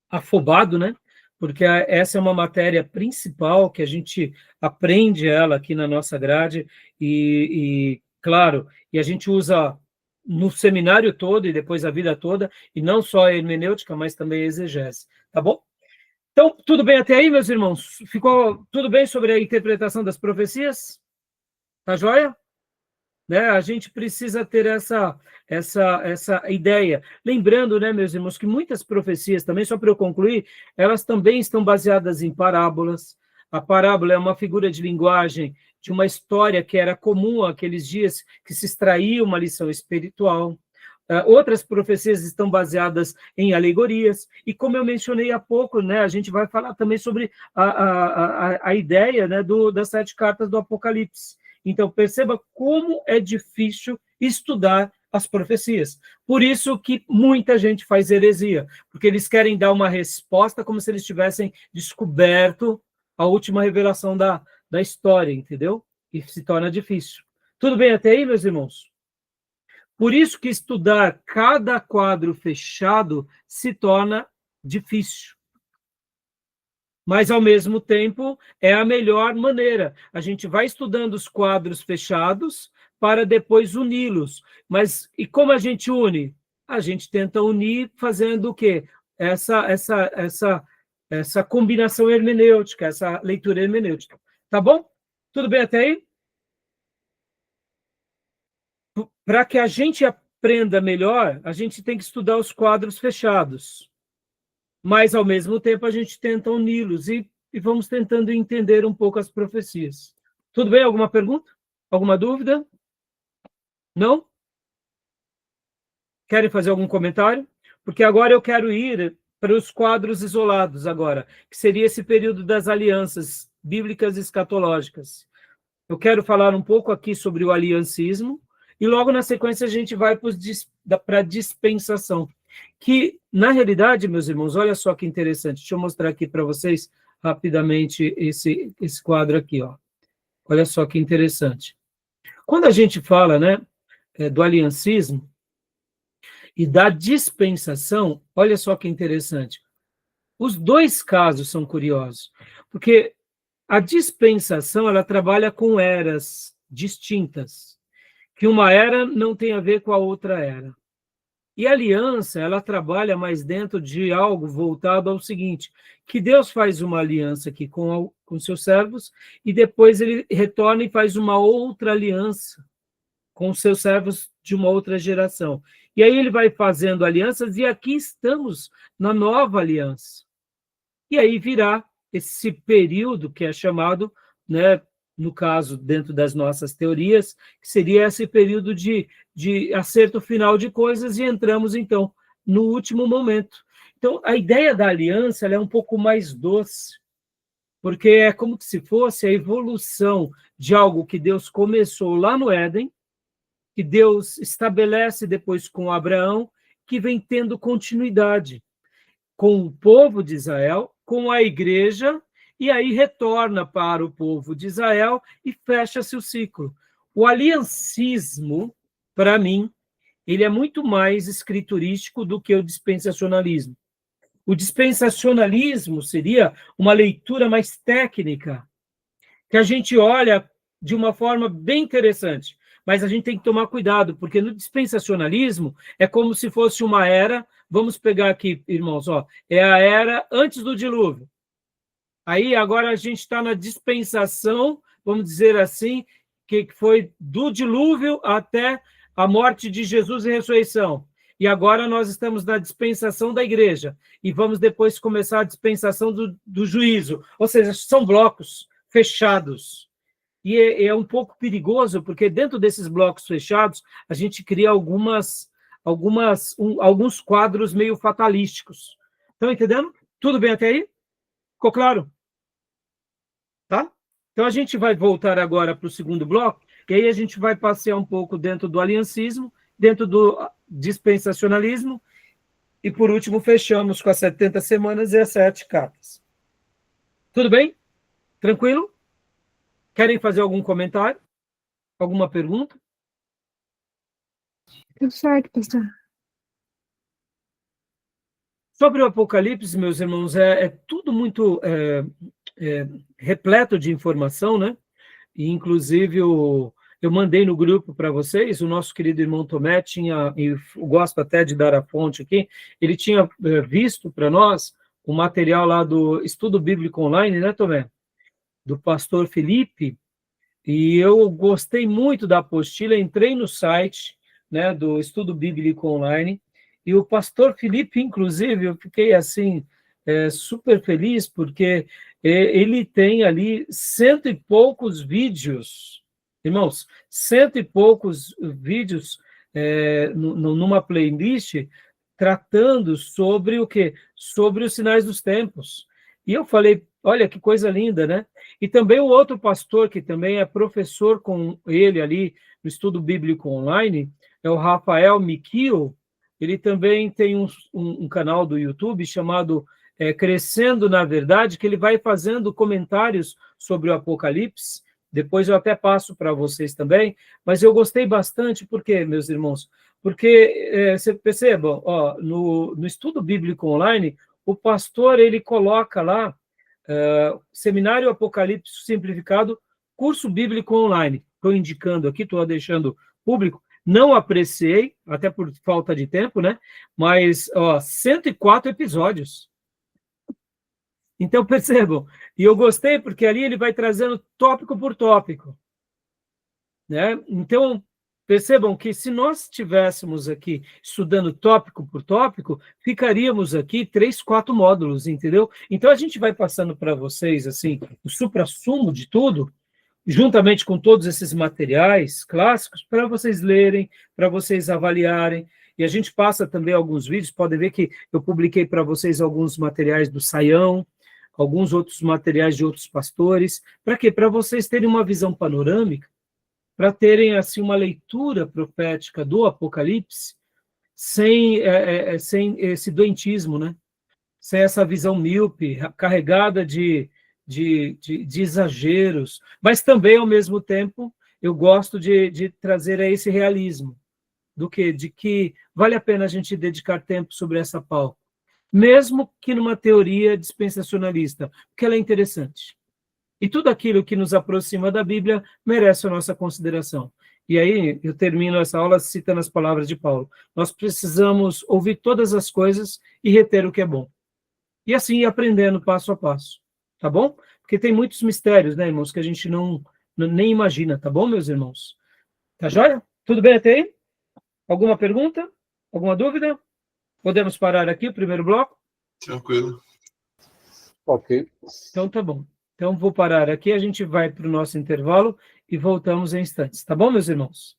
afobado, né? Porque essa é uma matéria principal que a gente aprende ela aqui na nossa grade claro, e a gente usa no seminário todo e depois a vida toda, e não só a hermenêutica, mas também a exegese, tá bom? Então, tudo bem até aí, meus irmãos? Ficou tudo bem sobre a interpretação das profecias? Tá joia? Né? A gente precisa ter essa ideia. Lembrando, né, meus irmãos, que muitas profecias também, só para eu concluir, elas também estão baseadas em parábolas. A parábola é uma figura de linguagem de uma história que era comum àqueles dias, que se extraía uma lição espiritual. Outras profecias estão baseadas em alegorias, e como eu mencionei há pouco, né, a gente vai falar também sobre a ideia, né, das 7 cartas do Apocalipse. Então, perceba como é difícil estudar as profecias. Por isso que muita gente faz heresia, porque eles querem dar uma resposta como se eles tivessem descoberto a última revelação da história, entendeu? E se torna difícil. Tudo bem até aí, meus irmãos? Por isso que estudar cada quadro fechado se torna difícil. Mas, ao mesmo tempo, é a melhor maneira. A gente vai estudando os quadros fechados para depois uni-los. Mas, e como a gente une? A gente tenta unir fazendo o quê? Essa combinação hermenêutica, essa leitura hermenêutica. Tá bom? Tudo bem até aí? Para que a gente aprenda melhor, a gente tem que estudar os quadros fechados. Mas, ao mesmo tempo, a gente tenta uni-los e vamos tentando entender um pouco as profecias. Tudo bem? Alguma pergunta? Alguma dúvida? Não? Querem fazer algum comentário? Porque agora eu quero ir para os quadros isolados agora, que seria esse período das alianças bíblicas e escatológicas. Eu quero falar um pouco aqui sobre o aliancismo, e logo na sequência a gente vai para a dispensação, que, na realidade, meus irmãos, olha só que interessante, deixa eu mostrar aqui para vocês rapidamente esse quadro aqui, ó. Olha só que interessante. Quando a gente fala, né, do aliancismo e da dispensação, olha só que interessante. Os dois casos são curiosos, porque a dispensação, ela trabalha com eras distintas, que uma era não tem a ver com a outra era. E a aliança, ela trabalha mais dentro de algo voltado ao seguinte, que Deus faz uma aliança aqui com seus servos, e depois ele retorna e faz uma outra aliança com os seus servos de uma outra geração. E aí ele vai fazendo alianças, e aqui estamos na nova aliança. E aí virá esse período que é chamado, né, no caso, dentro das nossas teorias, que seria esse período de acerto final de coisas, e entramos, então, no último momento. Então, a ideia da aliança ela é um pouco mais doce, porque é como se fosse a evolução de algo que Deus começou lá no Éden, que Deus estabelece depois com Abraão, que vem tendo continuidade com o povo de Israel, com a igreja, e aí retorna para o povo de Israel e fecha-se o ciclo. O aliancismo, para mim, ele é muito mais escriturístico do que o dispensacionalismo. O dispensacionalismo seria uma leitura mais técnica, que a gente olha de uma forma bem interessante, mas a gente tem que tomar cuidado, porque no dispensacionalismo é como se fosse uma era, vamos pegar aqui, irmãos, ó, é a era antes do dilúvio. Aí agora a gente está na dispensação, vamos dizer assim, que foi do dilúvio até a morte de Jesus e ressurreição. E agora nós estamos na dispensação da igreja, e vamos depois começar a dispensação do juízo. Ou seja, são blocos fechados. E é um pouco perigoso, porque dentro desses blocos fechados, a gente cria alguns quadros meio fatalísticos. Estão entendendo? Tudo bem até aí? Ficou claro? Tá? Então, a gente vai voltar agora para o segundo bloco, e aí a gente vai passear um pouco dentro do aliancismo, dentro do dispensacionalismo, e, por último, fechamos com as 70 semanas e as 7 cartas. Tudo bem? Tranquilo? Querem fazer algum comentário? Alguma pergunta? Tudo certo, pastor. Sobre o Apocalipse, meus irmãos, é tudo muito repleto de informação, né? E, inclusive, eu mandei no grupo para vocês, o nosso querido irmão Tomé tinha, e eu gosto até de dar a fonte aqui, ele tinha visto para nós o material lá do Estudo Bíblico Online, né, Tomé? Do pastor Felipe, e eu gostei muito da apostila, entrei no site, né, do Estudo Bíblico Online, e o pastor Felipe, inclusive, eu fiquei assim, super feliz, porque ele tem ali 100 e poucos vídeos, irmãos, 100 e poucos vídeos numa playlist tratando sobre o quê? Sobre os sinais dos tempos. E eu falei, olha que coisa linda, né? E também o outro pastor, que também é professor com ele ali no Estudo Bíblico Online, é o Rafael Miquio. Ele também tem um canal do YouTube chamado Crescendo na Verdade, que ele vai fazendo comentários sobre o Apocalipse. Depois eu até passo para vocês também, mas eu gostei bastante, por quê, meus irmãos? Porque, você percebam, ó, no Estudo Bíblico Online, o pastor, ele coloca lá, Seminário Apocalipse Simplificado, curso bíblico online. Estou indicando aqui, estou deixando público, não apreciei, até por falta de tempo, né? Mas, ó, 104 episódios. Então, percebam, e eu gostei porque ali ele vai trazendo tópico por tópico, né? Então, percebam que se nós estivéssemos aqui estudando tópico por tópico, ficaríamos aqui 3, 4 módulos, entendeu? Então, a gente vai passando para vocês, assim, o suprassumo de tudo, juntamente com todos esses materiais clássicos, para vocês lerem, para vocês avaliarem. E a gente passa também alguns vídeos, podem ver que eu publiquei para vocês alguns materiais do Saião, alguns outros materiais de outros pastores. Para quê? Para vocês terem uma visão panorâmica, para terem assim uma leitura profética do Apocalipse sem esse doentismo, né? Sem essa visão míope, carregada de exageros, mas também, ao mesmo tempo, eu gosto de trazer esse realismo, de que vale a pena a gente dedicar tempo sobre essa pauta, mesmo que numa teoria dispensacionalista, porque ela é interessante. E tudo aquilo que nos aproxima da Bíblia merece a nossa consideração. E aí, eu termino essa aula citando as palavras de Paulo. Nós precisamos ouvir todas as coisas e reter o que é bom. E assim ir aprendendo passo a passo. Tá bom? Porque tem muitos mistérios, né, irmãos, que a gente nem imagina. Tá bom, meus irmãos? Tá joia? Tudo bem até aí? Alguma pergunta? Alguma dúvida? Podemos parar aqui o primeiro bloco? Tranquilo. Ok. Então tá bom. Então vou parar aqui, a gente vai para o nosso intervalo e voltamos em instantes. Tá bom, meus irmãos?